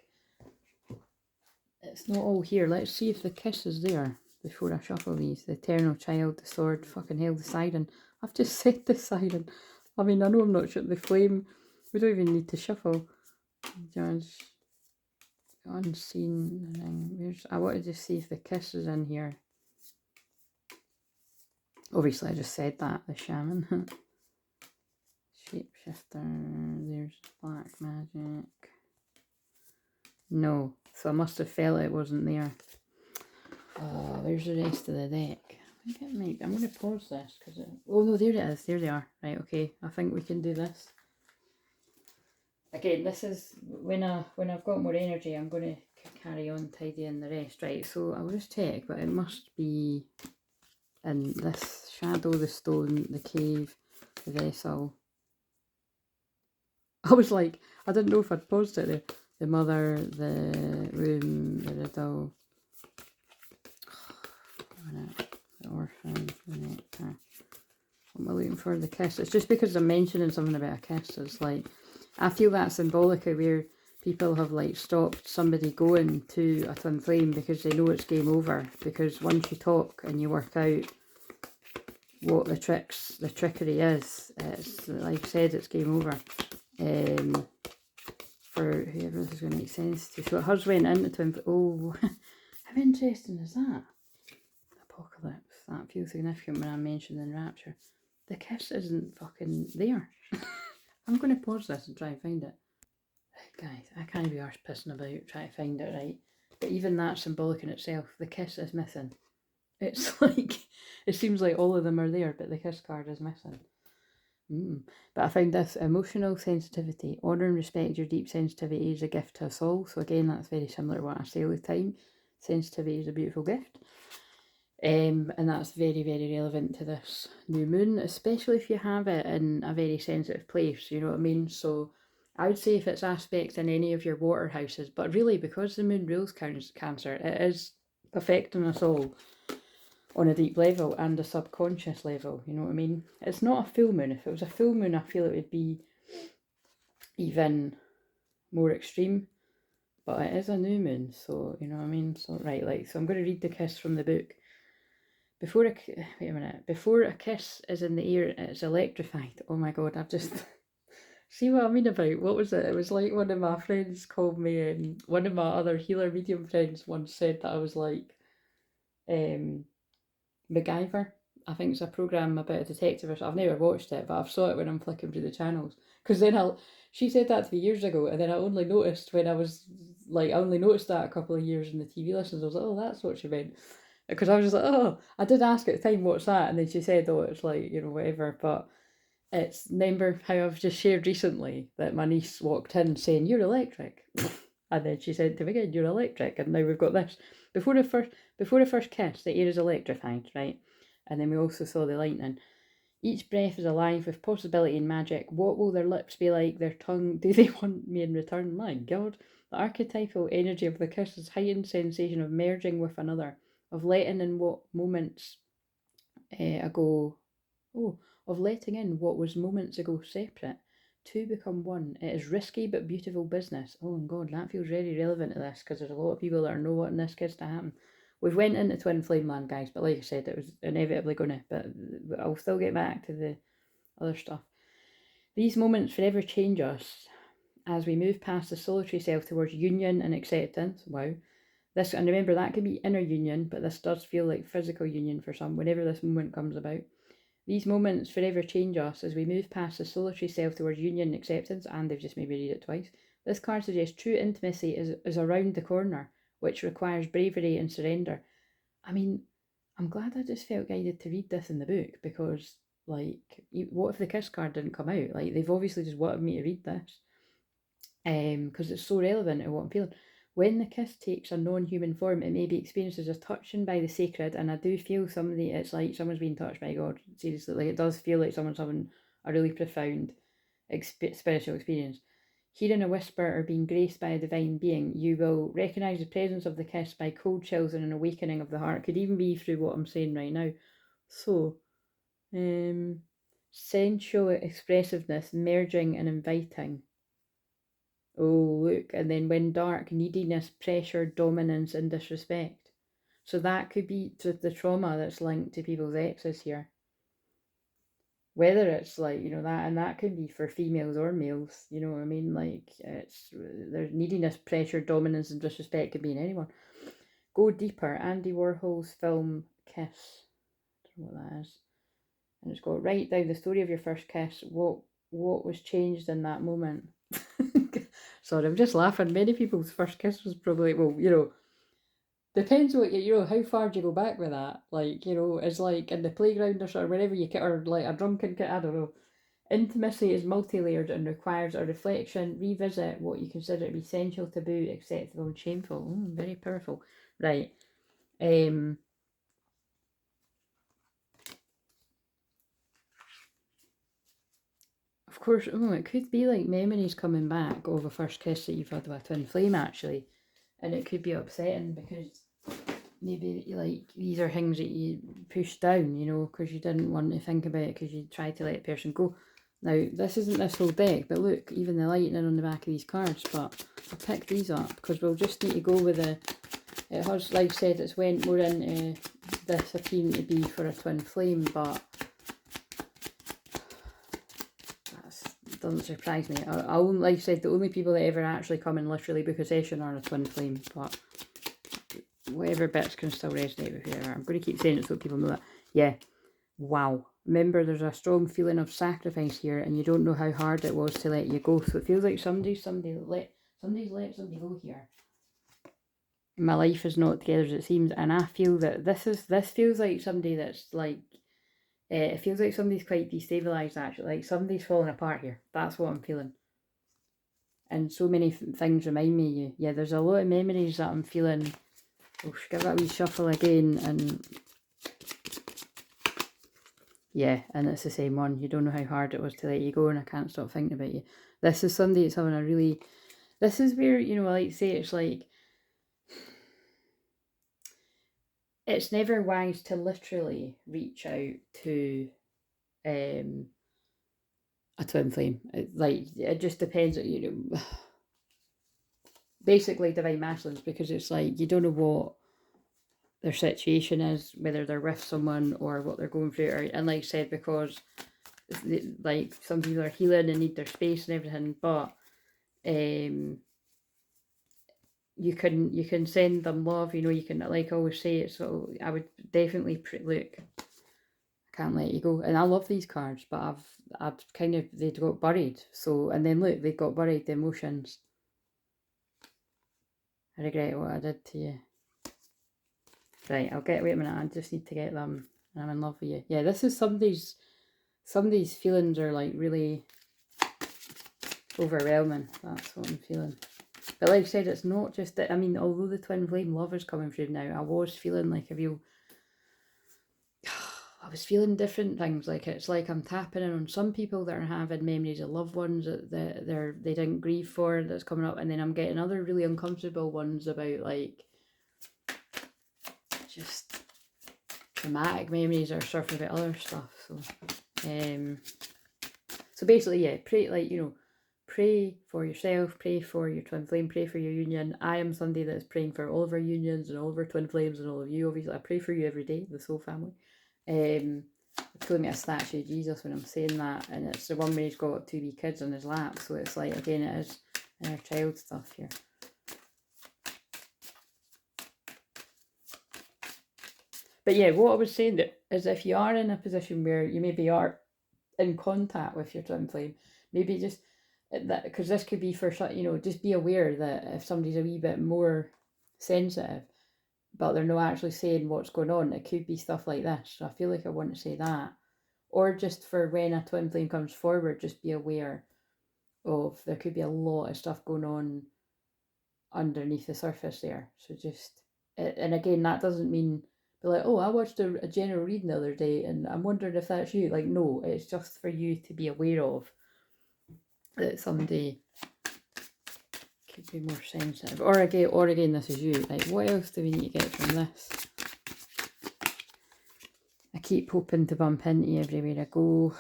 S1: It's not all here. Let's see if the kiss is there before I shuffle these. The Eternal Child, the Sword, fucking hell, the Siren. I've just said the Siren. I mean, I know I'm not sure. The Flame. We don't even need to shuffle. Judge. Unseen. I wanted to see if the kiss is in here. Obviously, I just said that. The Shaman. Shapeshifter. There's Black Magic. No. So I must have felt it wasn't there. Oh, where's the rest of the deck? I think it might. I'm going to pause this because it... Oh no, there it is. There they are. Right, okay. I think we can do this. Again, this is when I've got more energy, I'm going to carry on tidying the rest. Right, so I'll just check, but it must be in this shadow, the stone, the cave, the vessel. I was like, I didn't know if I'd paused it there. The mother, the room, the riddle. The orphan, the nectar. What am I looking for? The kiss. It's just because I'm mentioning something about a kiss. It's like, I feel that symbolic of where people have like stopped somebody going to a twin flame because they know it's game over. Because once you talk and you work out what the trickery is, it's like I said, it's game over. For whoever this is going to make sense to. So hers went into twin flame. Oh, how interesting is that? Apocalypse. That feels significant when I mentioned in Rapture. The kiss isn't fucking there. I'm going to pause this and try and find it. Right, guys, I can't be arse pissing about trying to find it, right? But even that's symbolic in itself. The kiss is missing. It's like, it seems like all of them are there, but the kiss card is missing. But I found this: emotional sensitivity. Honour and respect your deep sensitivity is a gift to us all. So again, that's very similar to what I say all the time. Sensitivity is a beautiful gift. And that's very, very relevant to this new moon, especially if you have it in a very sensitive place, you know what I mean? So I would say if it's aspect in any of your water houses, but really because the moon rules Cancer, it is affecting us all on a deep level and a subconscious level, you know what I mean? It's not a full moon. If it was a full moon, I feel it would be even more extreme, but it is a new moon, so you know what I mean? So right, like, so I'm going to read the kiss from the book. Wait a minute. Before a kiss is in the ear, it's electrified. Oh my god, I've just see what I mean about, what was it? It was like one of my friends called me, one of my other healer medium friends once said that I was like MacGyver. I think it's a program about a detective or something. I've never watched it, but I've saw it when I'm flicking through the channels. Because then she said that to me years ago, and then I only noticed when I was like, I only noticed that a couple of years in the TV listens. I was like, oh, that's what she meant. Because I was just like, oh, I did ask at the time, what's that? And then she said, oh, it's like, you know, whatever. But it's, remember how I've just shared recently that my niece walked in saying, you're electric. And then she said to me again, you're electric. And now we've got this. Before the first kiss, the air is electrified, right? And then we also saw the lightning. Each breath is alive with possibility and magic. What will their lips be like? Their tongue? Do they want me in return? My God. The archetypal energy of the kiss is heightened sensation of merging with another, of letting in what moments ago. Oh, of letting in what was moments ago separate. Two become one. It is risky but beautiful business. Oh, and God, that feels very relevant to this because there's a lot of people that are not wanting this kiss to happen. We've went into twin flame land, guys, but like I said, it was inevitably going to, but I'll still get back to the other stuff. These moments forever change us as we move past the solitary self towards union and acceptance. Wow. This, and remember, that can be inner union, but this does feel like physical union for some, whenever this moment comes about. These moments forever change us as we move past the solitary self towards union and acceptance, and they've just made me read it twice. This card suggests true intimacy is around the corner, which requires bravery and surrender. I mean, I'm glad I just felt guided to read this in the book, because, like, what if the kiss card didn't come out? Like, they've obviously just wanted me to read this, because it's so relevant to what I'm feeling. When the kiss takes a non-human form, it may be experienced as a touching by the sacred, and I do feel it's like someone's being touched by God. Seriously, like, it does feel like someone's having a really profound spiritual experience. Hearing a whisper or being graced by a divine being, you will recognise the presence of the kiss by cold chills and an awakening of the heart. Could even be through what I'm saying right now. So, sensual expressiveness, merging and inviting. Oh, look, and then when dark, neediness, pressure, dominance, and disrespect. So that could be the trauma that's linked to people's exes here. Whether it's like, you know, that, and that could be for females or males, you know what I mean? Like, there's neediness, pressure, dominance, and disrespect could be in anyone. Go deeper. Andy Warhol's film Kiss. I don't know what that is. And it's got, write down the story of your first kiss. What was changed in that moment? Sorry, I'm just laughing. Many people's first kiss was probably, well, you know, depends what you know, how far do you go back with that? Like, you know, it's like in the playground or sort of wherever you get, or like a drunken kid, I don't know. Intimacy is multi-layered and requires a reflection, revisit what you consider to be essential, taboo, acceptable, and shameful. Very powerful. Right. Of course, it could be like memories coming back of a first kiss that you've had with a twin flame, actually. And it could be upsetting because maybe, like, these are things that you pushed down, you know, because you didn't want to think about it, because you tried to let the person go. Now, this isn't this whole deck, but look, even the lightning on the back of these cards, but I'll pick these up, because we'll just need to go with it has, like I said, it's went more into this appearing to be for a twin flame, but that doesn't surprise me. Like I said, the only people that ever actually come and literally book a session are a twin flame, but whatever bits can still resonate with you. I'm going to keep saying it so people know that. Yeah. Wow. Remember, there's a strong feeling of sacrifice here, and you don't know how hard it was to let you go. So it feels like somebody's let somebody go here. My life is not together as it seems, and I feel that this feels like somebody that's like, it feels like somebody's quite destabilised, actually. Like somebody's falling apart here. That's what I'm feeling. And so many things remind me of you. Yeah, there's a lot of memories that I'm feeling. We'll give it a wee shuffle again, and Yeah, and it's the same one. You don't know how hard it was to let you go, and I can't stop thinking about you. This is somebody that's having a really... This is where, you know, I like to say, it's like... It's never wise to literally reach out to a twin flame. It just depends, you know... Basically, divine masculines, because it's like, you don't know what their situation is, whether they're with someone or what they're going through. And like I said, because like some people are healing and need their space and everything, but you can send them love, you know. You can, like I always say, so I would definitely look, I can't let you go. And I love these cards, but I've kind of, they got buried. So, and then look, they got buried, the emotions. I regret what I did to you. Right, wait a minute, I just need to get them. I'm in love with you. Yeah, this is somebody's feelings are like really overwhelming. That's what I'm feeling. But like I said, it's not just that. I mean, although the twin flame love is coming through now, I was feeling like I was feeling different things. Like, it's like I'm tapping in on some people that are having memories of loved ones that they didn't grieve for, that's coming up, and then I'm getting other really uncomfortable ones about like just traumatic memories or surfing about other stuff. So basically, yeah, pray, like, you know, pray for yourself, pray for your twin flame, pray for your union. I am somebody that's praying for all of our unions and all of our twin flames and all of you. Obviously, I pray for you every day, the soul family. I'm pulling at a statue of Jesus when I'm saying that, and it's the one where he's got 2 wee kids on his lap. So it's like, again, it is inner child stuff here. But yeah, what I was saying is, if you are in a position where you maybe are in contact with your twin flame, maybe just that, because this could be for, you know, just be aware that if somebody's a wee bit more sensitive, but they're not actually saying what's going on, it could be stuff like this. So I feel like I want to say that. Or just for when a twin flame comes forward, just be aware of, there could be a lot of stuff going on underneath the surface there. So just, and again, that doesn't mean be like, oh, I watched a general reading the other day and I'm wondering if that's you. Like, no, it's just for you to be aware of that somebody could be more sensitive. Or again, this is you. Like, what else do we need to get from this? I keep hoping to bump into you everywhere I go.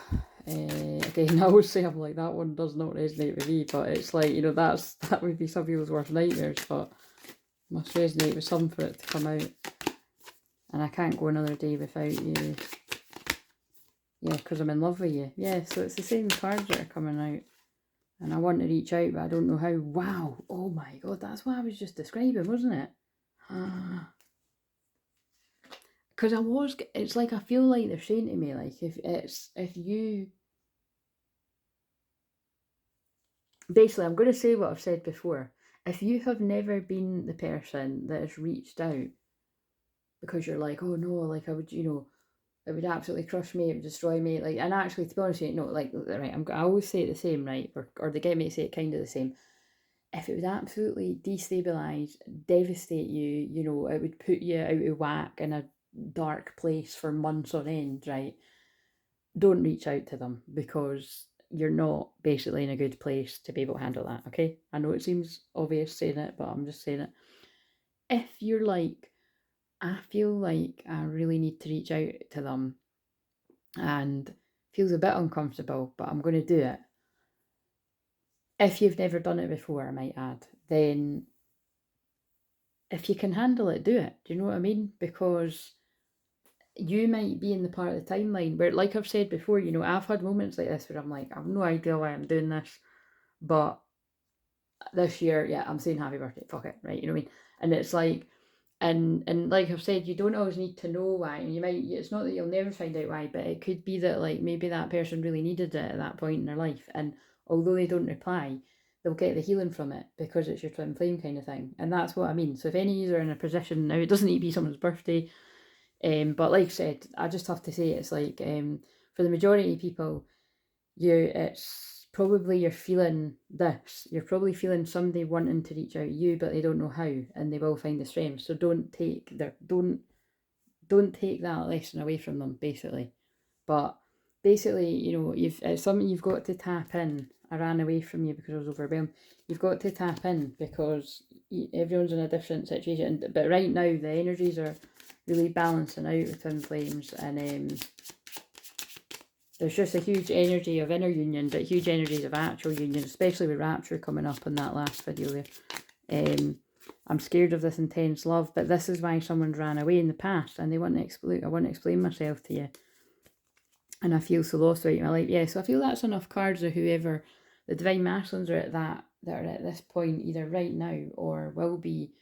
S1: Again, I always say I'm like, that one does not resonate with me, but it's like, you know, that would be some people's worst nightmares, but must resonate with some for it to come out. And I can't go another day without you. Yeah, because I'm in love with you. Yeah, so it's the same cards that are coming out. And I want to reach out, but I don't know how. Wow. Oh my God, that's what I was just describing, wasn't it? Because it's like, I feel like they're saying to me, like, if you... Basically, I'm going to say what I've said before. If you have never been the person that has reached out because you're like, oh no, like, I would, you know, it would absolutely crush me, it would destroy me, like, and actually, to be honest with you, no, like, right, I always say it the same, right, or they get me to say it kind of the same. If it would absolutely destabilise, devastate you, you know, it would put you out of whack in a dark place for months on end, right? Don't reach out to them, because you're not basically in a good place to be able to handle that, okay? I know it seems obvious saying it, but I'm just saying it. If you're like, I feel like I really need to reach out to them and feels a bit uncomfortable, but I'm going to do it. If you've never done it before, I might add, then if you can handle it, do it. Do you know what I mean? Because you might be in the part of the timeline where, like I've said before, you know, I've had moments like this where I'm like, I have no idea why I'm doing this, but this year, yeah, I'm saying happy birthday, fuck it, right? You know what I mean? And it's like, and like I've said, you don't always need to know why. And you might, it's not that you'll never find out why, but it could be that, like, maybe that person really needed it at that point in their life, and although they don't reply, they'll get the healing from it because it's your twin flame kind of thing. And that's what I mean. So if any of you are in a position now, it doesn't need to be someone's birthday, but like I said, I just have to say, it's like, for the majority of people, it's probably, you're feeling this. You're probably feeling somebody wanting to reach out to you, but they don't know how, and they will find the strength. So don't don't take that lesson away from them, basically. But basically, you know, it's something you've got to tap in. I ran away from you because I was overwhelmed. You've got to tap in because everyone's in a different situation. But right now, the energies are really balancing out with twin flames, and there's just a huge energy of inner union, but huge energies of actual union, especially with rapture coming up in that last video there. I'm scared of this intense love, but this is why someone's ran away in the past, and they want to explain. I want to explain myself to you, and I feel so lost right in my life. Yeah, so I feel that's enough cards of whoever the divine masculines are that are at this point, either right now or will be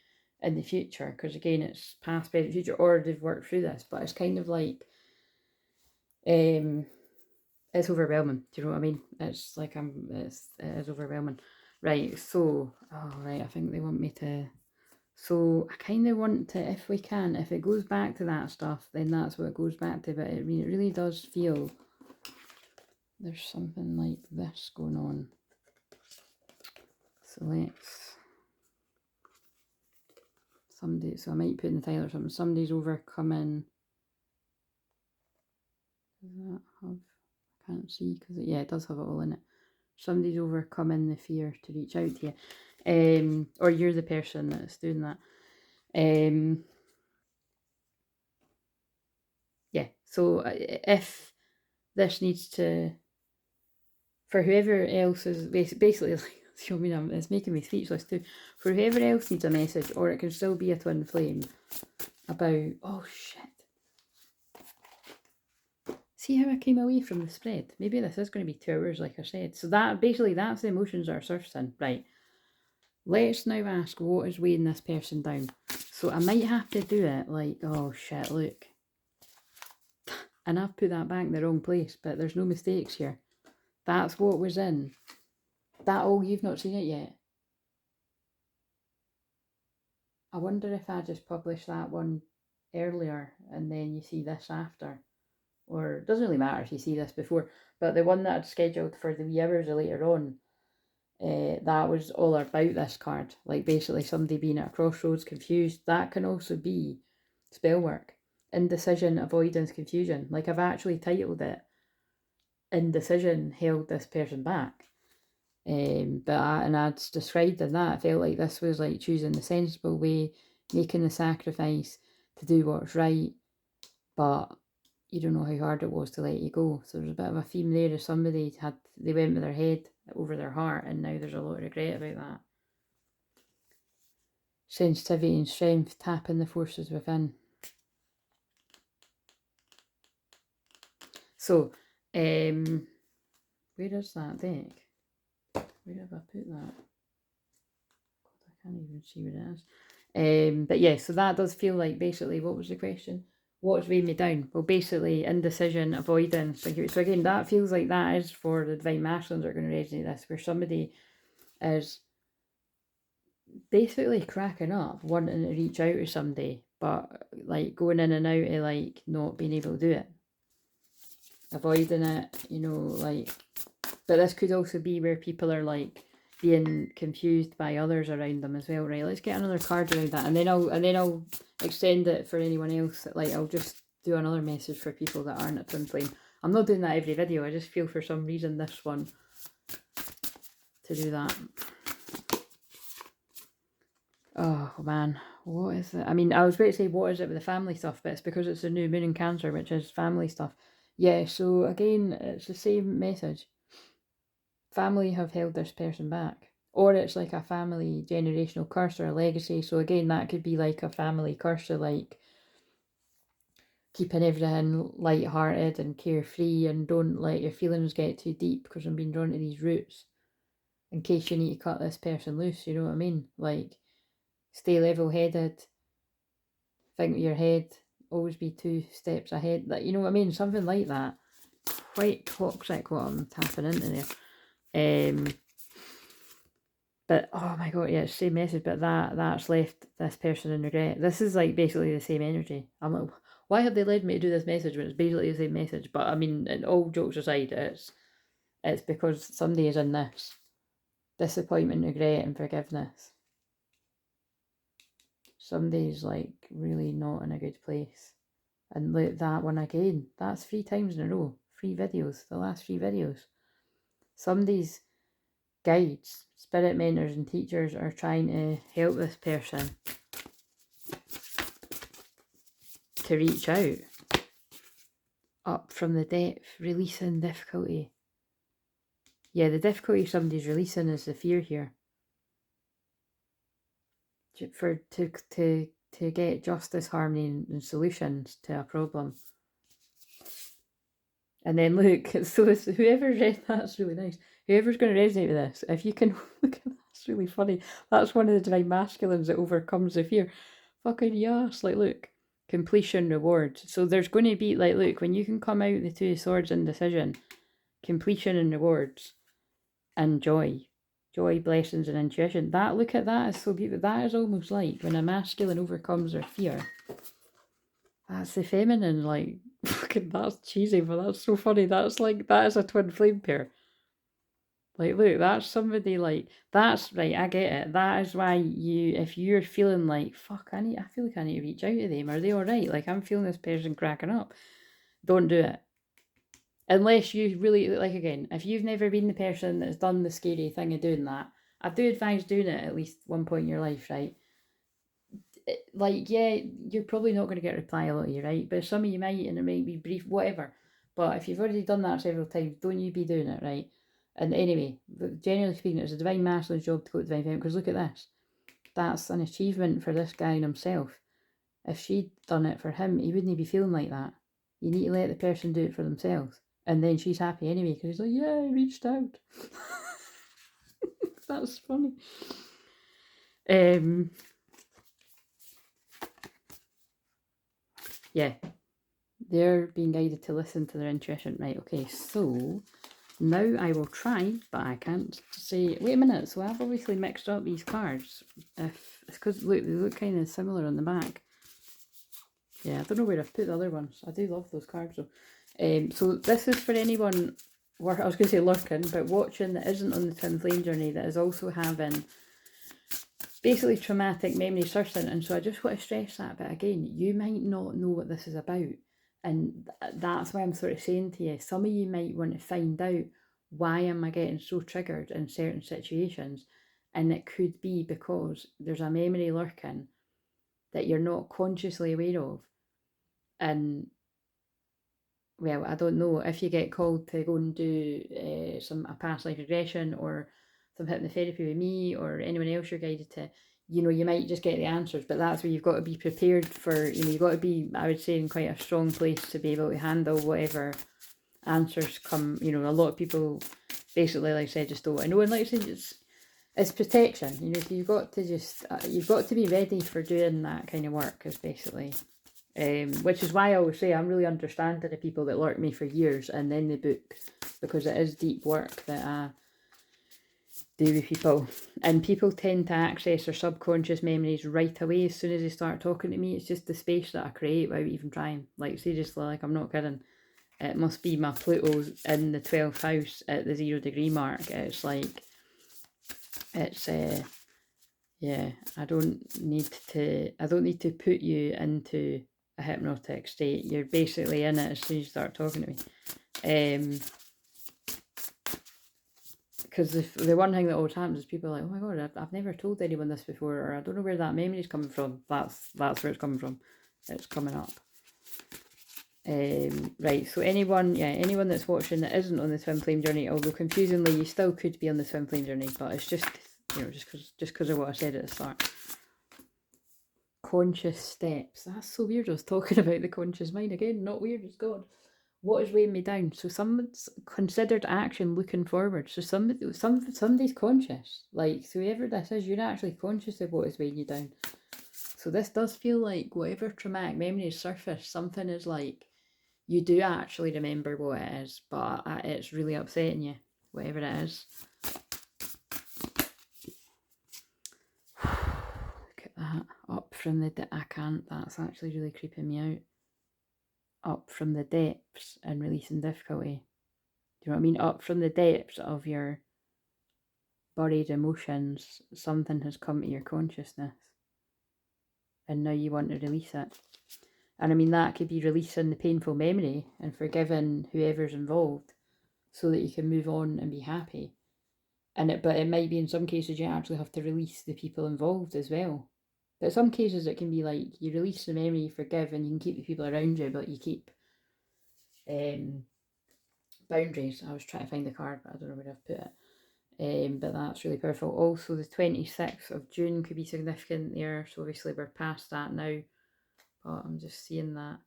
S1: in the future. Because again, it's past, present, future, or they've worked through this. But it's kind of like, it's overwhelming. Do you know what I mean? It's like it is overwhelming. Right. So, oh right, I think they want me to. So I kind of want to, if we can, if it goes back to that stuff, then that's what it goes back to. But it really does feel there's something like this going on. So let's, so I might put in the title or something. Somebody's overcoming. Does that have, I can't see because yeah, it does have it all in it. Somebody's overcoming the fear to reach out to you. Or you're the person that's doing that. Yeah, so if this needs to, for whoever else is basically, I mean, it's making me speechless too. For whoever else needs a message, or it can still be a twin flame about, oh shit. See how I came away from the spread? Maybe this is going to be 2 hours, like I said. So that basically, that's the emotions that are surfacing. Right. Let's now ask what is weighing this person down. So I might have to do it like, oh shit, look. And I've put that back in the wrong place, but there's no mistakes here. That's what was in. That, oh, you've not seen it yet. I wonder if I just publish that one earlier and then you see this after. Or it doesn't really matter if you see this before, but the one that I'd scheduled for the wee hours later on, that was all about this card. Like basically somebody being at a crossroads, confused. That can also be spell work. Indecision, avoidance, confusion. Like I've actually titled it Indecision held this person back. And I'd described in that, I felt like this was like choosing the sensible way, making the sacrifice to do what's right, but you don't know how hard it was to let you go. So there's a bit of a theme there. If somebody they went with their head over their heart, and now there's a lot of regret about that. Sensitivity and strength, tapping the forces within. So, where is that deck? Where have I put that? God, I can't even see where it is. But yeah, so that does feel like basically, what was the question? What's weighing me down? Well, basically, indecision, avoidance. So again, that feels like that is for the divine masculines that are going to resonate this, where somebody is basically cracking up, wanting to reach out to somebody, but like going in and out of like not being able to do it. Avoiding it, you know, like, but this could also be where people are like being confused by others around them as well, right? Let's get another card around that, and then I'll extend it for anyone else. Like I'll just do another message for people that aren't a twin flame. I'm not doing that every video. I just feel for some reason this one to do that. Oh man, what is it? I mean, I was about to say what is it with the family stuff, but it's because it's a new moon in Cancer, which is family stuff. Yeah, so again, it's the same message. Family have held this person back. Or it's like a family generational curse or a legacy. So again, that could be like a family curse of like keeping everything light-hearted and carefree, and don't let your feelings get too deep because I'm being drawn to these roots in case you need to cut this person loose, you know what I mean? Like, stay level-headed, think with your head, always be 2 steps ahead. Like, you know what I mean? Something like that. Quite toxic what I'm tapping into there. But oh my god, yeah, it's the same message, but that's left this person in regret. This is like basically the same energy. I'm like, why have they led me to do this message when it's basically the same message? But I mean, and all jokes aside, it's because somebody is in this disappointment, regret, and forgiveness. Somebody's like really not in a good place. And look, that one again. That's 3 times in a row. 3 videos. The last 3 videos. Somebody's guides, spirit mentors and teachers are trying to help this person to reach out. Up from the depth. Releasing difficulty. Yeah, the difficulty somebody's releasing is the fear here. To get justice, harmony and solutions to a problem. And then look, so whoever's read that's really nice. Whoever's going to resonate with this, if you can look at that's really funny. That's one of the divine masculines that overcomes the fear. Fucking yes, like look, completion rewards. So there's going to be like look, when you can come out the 2 of swords in decision, completion and rewards, and joy. Joy, blessings, and intuition. That, look at that, is so beautiful. That is almost like when a masculine overcomes their fear. That's the feminine, like, fucking, that's cheesy, but that's so funny. That's like, that is a twin flame pair. Like, look, that's somebody like, that's, right, I get it. That is why you, if you're feeling like, fuck, I feel like I need to reach out to them. Are they alright? Like, I'm feeling this person cracking up. Don't do it. Unless you really, like again, if you've never been the person that's done the scary thing of doing that, I do advise doing it at least one point in your life, right? Like, yeah, you're probably not going to get a reply a lot of you, right? But some of you might, and it might be brief, whatever. But if you've already done that several times, don't you be doing it, right? And anyway, generally speaking, it's a divine masculine's job to go to divine feminine, because look at this. That's an achievement for this guy and himself. If she'd done it for him, he wouldn't be feeling like that. You need to let the person do it for themselves. And then she's happy anyway, because he's like, yeah, I reached out. That's funny. Yeah. They're being guided to listen to their intuition. Right, okay, so now I will try, but I can't say, wait a minute, so I've obviously mixed up these cards. If it's because, look, they look kind of similar on the back. Yeah, I don't know where I've put the other ones. I do love those cards though. So this is for anyone, I was going to say lurking, but watching, that isn't on the twin flame journey, that is also having basically traumatic memory surfacing. And so I just want to stress that, but again, you might not know what this is about. And that's why I'm sort of saying to you, some of you might want to find out, why am I getting so triggered in certain situations? And it could be because there's a memory lurking that you're not consciously aware of. And well, I don't know, if you get called to go and do a past life regression or some hypnotherapy with me or anyone else you're guided to, you might just get the answers, but that's where you've got to be prepared for, you've got to be, I would say, in quite a strong place to be able to handle whatever answers come. A lot of people basically, like I said, just don't want to know. And like I said, it's protection, so you've got to be ready for doing that kind of work, is basically. Which is why I always say I'm really understanding the people that lurk me for years and then they book, because it is deep work that I do with people, and people tend to access their subconscious memories right away as soon as they start talking to me. It's just the space that I create without even trying. Like, seriously, like, I'm not kidding. It must be my Pluto's in the 12th house at the 0-degree mark. It's like, it's yeah, I don't need to put you into a hypnotic state. You're basically in it as soon as you start talking to me. Because the one thing that always happens is people are like, oh my god, I've never told anyone this before, or I don't know where that memory is coming from. That's where it's coming from. It's coming up. Right, so anyone that's watching that isn't on the twin flame journey, although confusingly you still could be on the twin flame journey, but it's just, just because of what I said at the start. Conscious steps. That's so weird. I was talking about the conscious mind again. Not weird as God. What is weighing me down? So someone's considered action looking forward. So somebody's conscious. Like, so whoever this is, you're actually conscious of what is weighing you down. So this does feel like whatever traumatic memory is surfaced, something is like, you do actually remember what it is, but it's really upsetting you, whatever it is. Look at that. Up from the I can't. That's actually really creeping me out. Up from the depths and releasing difficulty. Do you know what I mean? Up from the depths of your buried emotions, something has come to your consciousness. And now you want to release it. And I mean, that could be releasing the painful memory and forgiving whoever's involved so that you can move on and be happy. But it might be in some cases you actually have to release the people involved as well. But in some cases it can be like you release the memory, you forgive, and you can keep the people around you, but you keep boundaries. I was trying to find the card, but I don't know where I've put it. But that's really powerful. Also, the 26th of June could be significant there. So obviously we're past that now, but I'm just seeing that.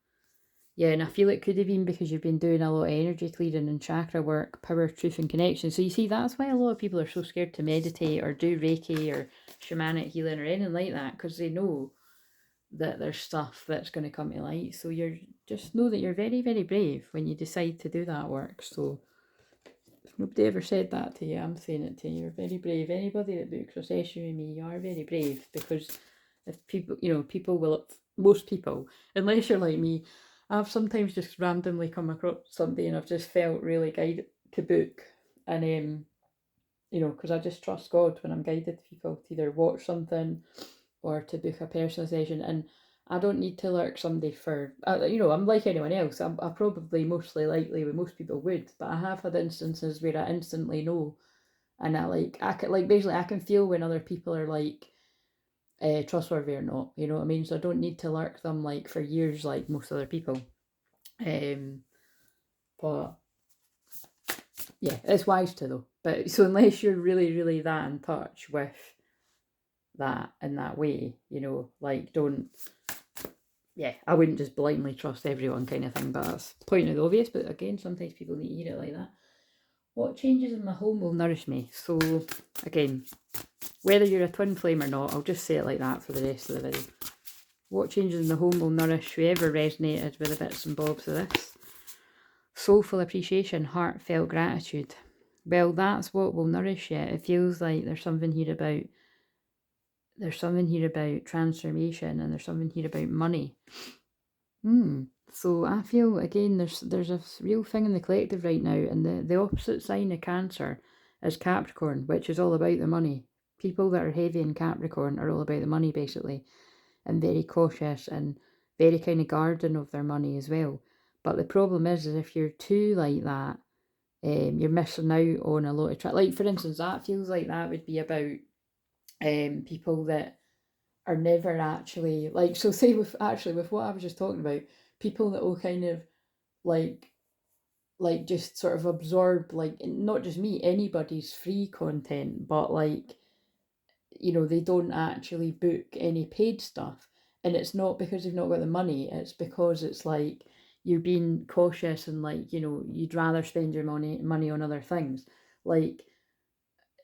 S1: Yeah, and I feel it could have been because you've been doing a lot of energy clearing and chakra work, power, truth, and connection. So you see, that's why a lot of people are so scared to meditate or do Reiki or shamanic healing or anything like that, because they know that there's stuff that's going to come to light. So you're just know that you're very, very brave when you decide to do that work. So if nobody ever said that to you, I'm saying it to you. You're very brave. Anybody that books a session with me, you are very brave, because if people, people will, most people, unless you're like me, I've sometimes just randomly come across somebody and I've just felt really guided to book. And, because I just trust God when I'm guided people to either watch something or to book a personal session. And I don't need to lurk somebody for, I'm like anyone else. I probably mostly likely with most people would, but I have had instances where I instantly know. And basically I can feel when other people are like, trustworthy or not, you know what I mean? So I don't need to lurk them like for years like most other people. But yeah, it's wise to though. But so unless you're really, really that in touch with that in that way, don't. Yeah, I wouldn't just blindly trust everyone kind of thing. But that's pointing the obvious. But again, sometimes people need to hear it like that. What changes in my home will nourish me? So again, whether you're a twin flame or not, I'll just say it like that for the rest of the video. What changes in the home will nourish whoever resonated with the bits and bobs of this? Soulful appreciation, heartfelt gratitude. Well, that's what will nourish you. It feels like there's something here about transformation, and there's something here about money. So I feel again there's a real thing in the collective right now, and the opposite sign of Cancer is Capricorn, which is all about the money. People that are heavy in Capricorn are all about the money basically, and very cautious and very kind of guarding of their money as well. But the problem is if you're too like that, you're missing out on a lot of like for instance, that feels like that would be about people that are never actually like, so say with what I was just talking about, people that will kind of like just sort of absorb, like not just me, anybody's free content, but like they don't actually book any paid stuff. And it's not because they've not got the money, it's because it's like you're being cautious and like, you'd rather spend your money on other things. Like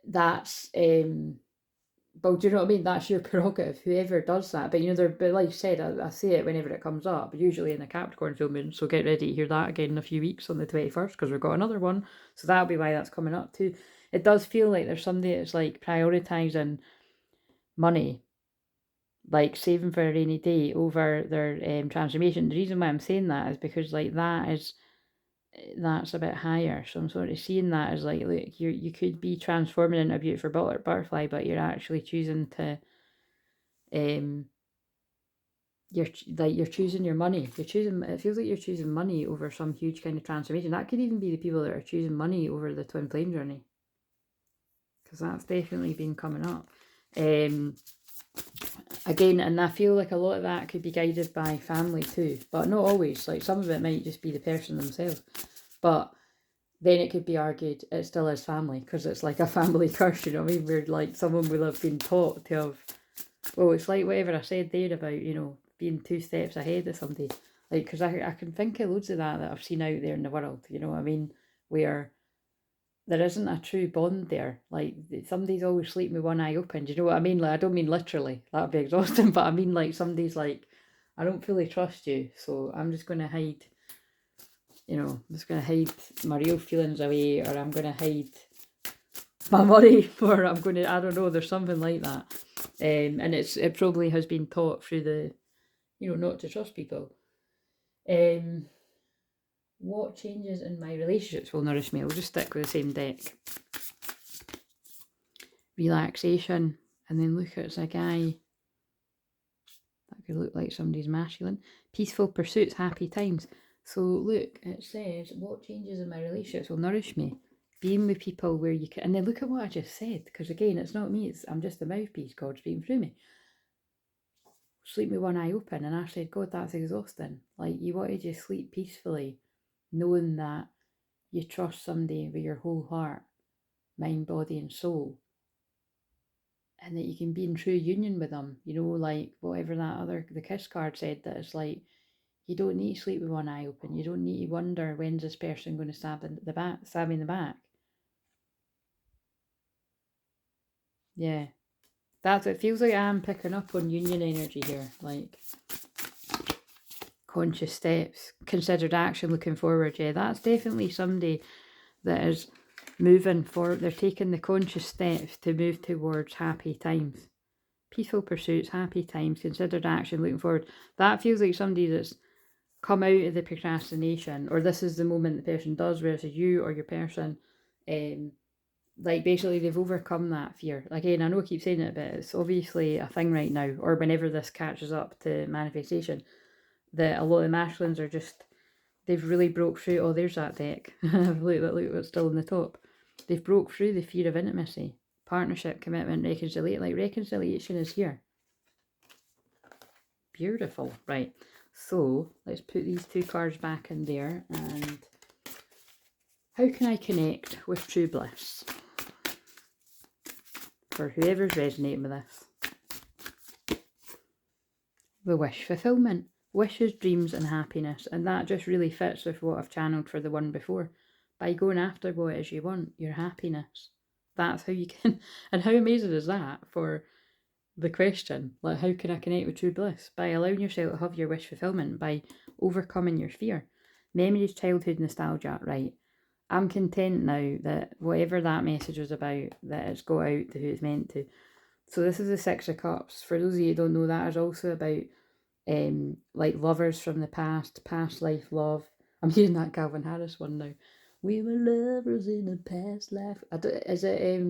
S1: that's well, do you know what I mean? That's your prerogative, whoever does that. But but like I said, I say it whenever it comes up, usually in the Capricorn full moon. So get ready to hear that again in a few weeks on the 21st, because we've got another one. So that'll be why that's coming up too. It does feel like there's somebody that's like prioritising money, like saving for a rainy day over their transformation. The reason why I'm saying that is because like that's a bit higher. So I'm sort of seeing that as like, look, you could be transforming into a beautiful butterfly, but you're actually choosing to you're choosing your money. It feels like you're choosing money over some huge kind of transformation. That could even be the people that are choosing money over the twin flame journey, because that's definitely been coming up. Again, and I feel like a lot of that could be guided by family too, but not always. Like some of it might just be the person themselves, but then it could be argued it still is family, because it's like a family curse, you know what I mean? Where like someone will have been taught to have, well, it's like whatever I said there about, being 2 steps ahead of somebody. Like, because I can think of loads of that I've seen out there in the world, you know what I mean? Where there isn't a true bond there. Like, somebody's always sleeping with one eye open. Do you know what I mean? Like, I don't mean literally, that'd be exhausting, but I mean like somebody's like, I don't fully trust you, so I'm just going to hide, I'm just going to hide my real feelings away, or I'm going to hide my money, or I'm going to, I don't know, there's something like that. And it probably has been taught through the, not to trust people. What changes in my relationships will nourish me? I'll just stick with the same deck. Relaxation, and then look, it's a guy. That It could look like somebody's masculine. Peaceful pursuits, happy times. So look, it says, what changes in my relationships will nourish me? Being with people where you can, and then look at what I just said, because again, it's not me, I'm just a mouthpiece, God speaking through me. Sleep with one eye open, and I said, God, that's exhausting. Like, you want to just sleep peacefully, knowing that you trust somebody with your whole heart, mind, body, and soul, and that you can be in true union with them. You know, like whatever the kiss card said, that it's like, you don't need to sleep with one eye open. You don't need to wonder, when's this person going to stab me in the back. Yeah. That's it. Feels like I'm picking up on union energy here. Like, conscious steps, considered action, looking forward. Yeah, that's definitely somebody that is moving forward. They're taking the conscious steps to move towards happy times. Peaceful pursuits, happy times, considered action, looking forward. That feels like somebody that's come out of the procrastination, or this is the moment the person does, versus you or your person, like basically they've overcome that fear. Again, I know I keep saying it, but it's obviously a thing right now, or whenever this catches up to manifestation, that a lot of the masculines are just, they've really broke through. Oh, there's that deck. look what's still in the top. They've broke through the fear of intimacy, partnership, commitment, reconciliation. Like, reconciliation is here. Beautiful. Right, so let's put these two cards back in there. And how can I connect with true bliss for whoever's resonating with this? The wish fulfillment. Wishes, dreams, and happiness. And that just really fits with what I've channeled for the one before. By going after what it is you want, your happiness. That's how you can. And how amazing is that for the question? Like, how can I connect with true bliss? By allowing yourself to have your wish fulfillment, by overcoming your fear. Memories, childhood, nostalgia. Right. I'm content now that whatever that message was about, that it's got out to who it's meant to. So this is the Six of Cups. For those of you who don't know, that is also about like lovers from the past life love. I'm using that Calvin Harris one now. We were lovers in a past life. Is it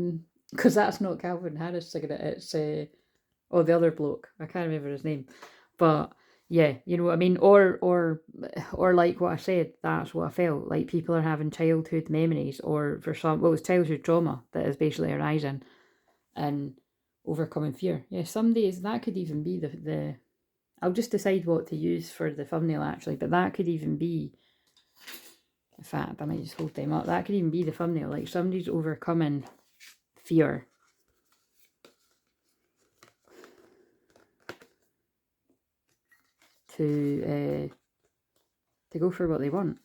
S1: because that's not Calvin Harris singing it. It's the other bloke. I can't remember his name, but yeah, you know what I mean. Or like what I said. That's what I felt like. People are having childhood memories, or for some, it's childhood trauma that is basically arising and overcoming fear. Yeah, some days that could even be the I'll just decide what to use for the thumbnail actually, but that could even be, in fact, I might just hold them up. That could even be the thumbnail, like somebody's overcoming fear. To go for what they want.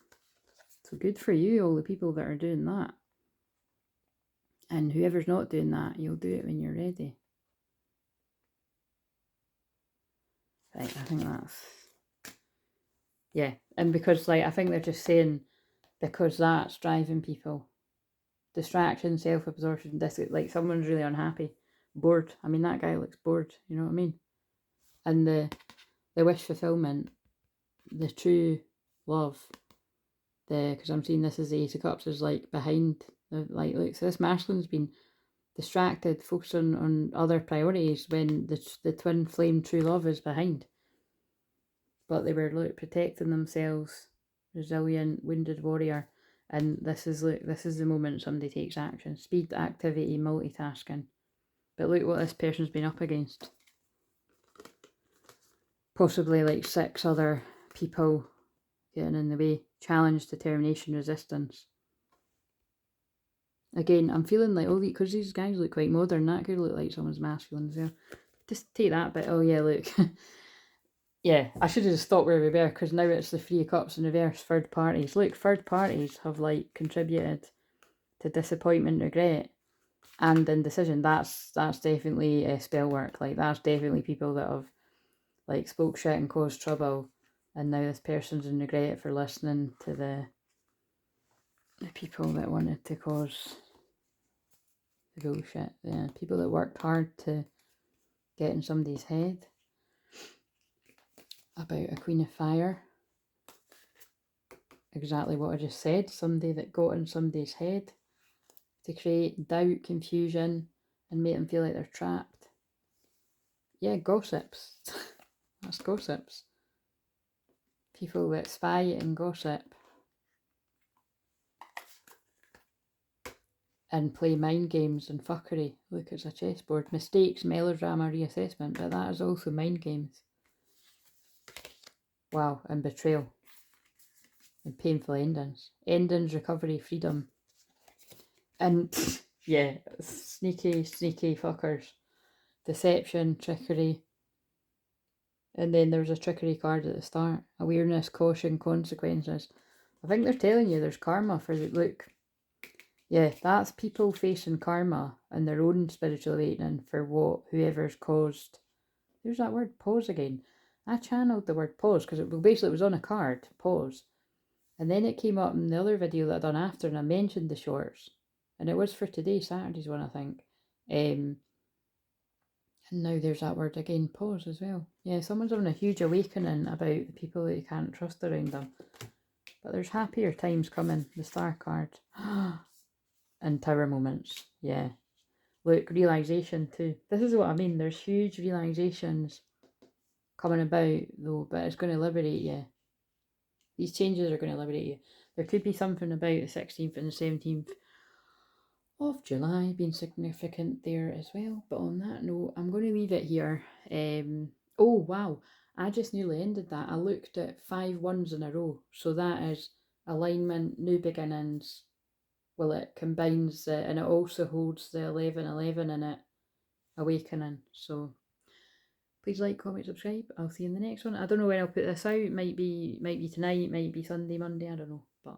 S1: So good for you, all the people that are doing that. And whoever's not doing that, you'll do it when you're ready. Right, I think that's, yeah. And because, like, I think they're just saying, because that's driving people. Distraction, self-absorption, like someone's really unhappy, bored. I mean, that guy looks bored, you know what I mean? And the wish fulfillment, the true love, because I'm seeing this as the Ace of Cups is like behind, like, look, so this masculine's been distracted, focusing on other priorities when the twin flame true love is behind. But they were, look, protecting themselves, resilient, wounded warrior. And this is the moment somebody takes action. Speed, activity, multitasking. But look what this person's been up against. Possibly like 6 other people getting in the way. Challenge, determination, resistance. Again, I'm feeling like, oh, because these guys look quite modern, that could look like someone's masculine as well. Just take that bit. Oh yeah, look. Yeah, I should have just stopped where we were, because now it's the Three of Cups in reverse, third parties. Look, third parties have like contributed to disappointment, regret, and indecision. That's definitely spell work. Like, that's definitely people that have like spoke shit and caused trouble, and now this person's in regret for listening to the people that wanted to cause the bullshit. Yeah, people that worked hard to get in somebody's head. About a Queen of Fire. Exactly what I just said. Somebody that got in somebody's head to create doubt, confusion, and make them feel like they're trapped. Yeah, gossips. That's gossips. People that spy and gossip and play mind games and fuckery. Look, it's a chessboard. Mistakes, melodrama, reassessment, but that is also mind games. Wow, and betrayal. And painful endings. Endings, recovery, freedom. And, yeah, sneaky fuckers. Deception, trickery. And then there's a trickery card at the start. Awareness, caution, consequences. I think they're telling you there's karma for the... Look. Yeah, that's people facing karma and their own spiritual awakening for what whoever's caused. There's that word, pause again. I channeled the word pause because it basically was on a card, pause. And then it came up in the other video that I done after and I mentioned the shorts. And it was for today, Saturday's one, I think. And now there's that word again, pause as well. Yeah, someone's having a huge awakening about the people that you can't trust around them. But there's happier times coming, the star card. And tower moments, yeah. Look, realisation too. This is what I mean. There's huge realisations coming about though, but it's going to liberate you. These changes are going to liberate you. There could be something about the 16th and the 17th of July being significant there as well. But on that note, I'm going to leave it here. Oh, wow. I just nearly ended that. I looked at 5 ones in a row. So that is alignment, new beginnings. Well, it combines and it also holds the 11-11 in it, awakening. So please like, comment, subscribe. I'll see you in the next one. I don't know when I'll put this out. Might be tonight, might be Sunday, Monday, I don't know. But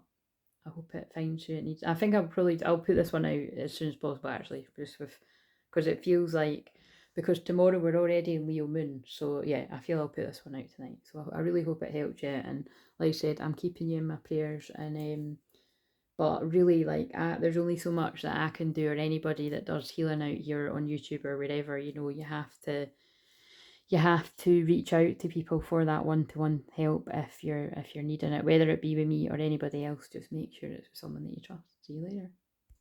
S1: I hope it finds who it needs. I think I'll put this one out as soon as possible actually, just with, because it feels like, because tomorrow we're already in Leo moon. So yeah, I feel I'll put this one out tonight. So I really hope it helped you. And like I said, I'm keeping you in my prayers. And but really, like, there's only so much that I can do, or anybody that does healing out here on YouTube or wherever. You know, you have to reach out to people for that one-to-one help if you're needing it, whether it be with me or anybody else. Just make sure it's someone that you trust. See you later.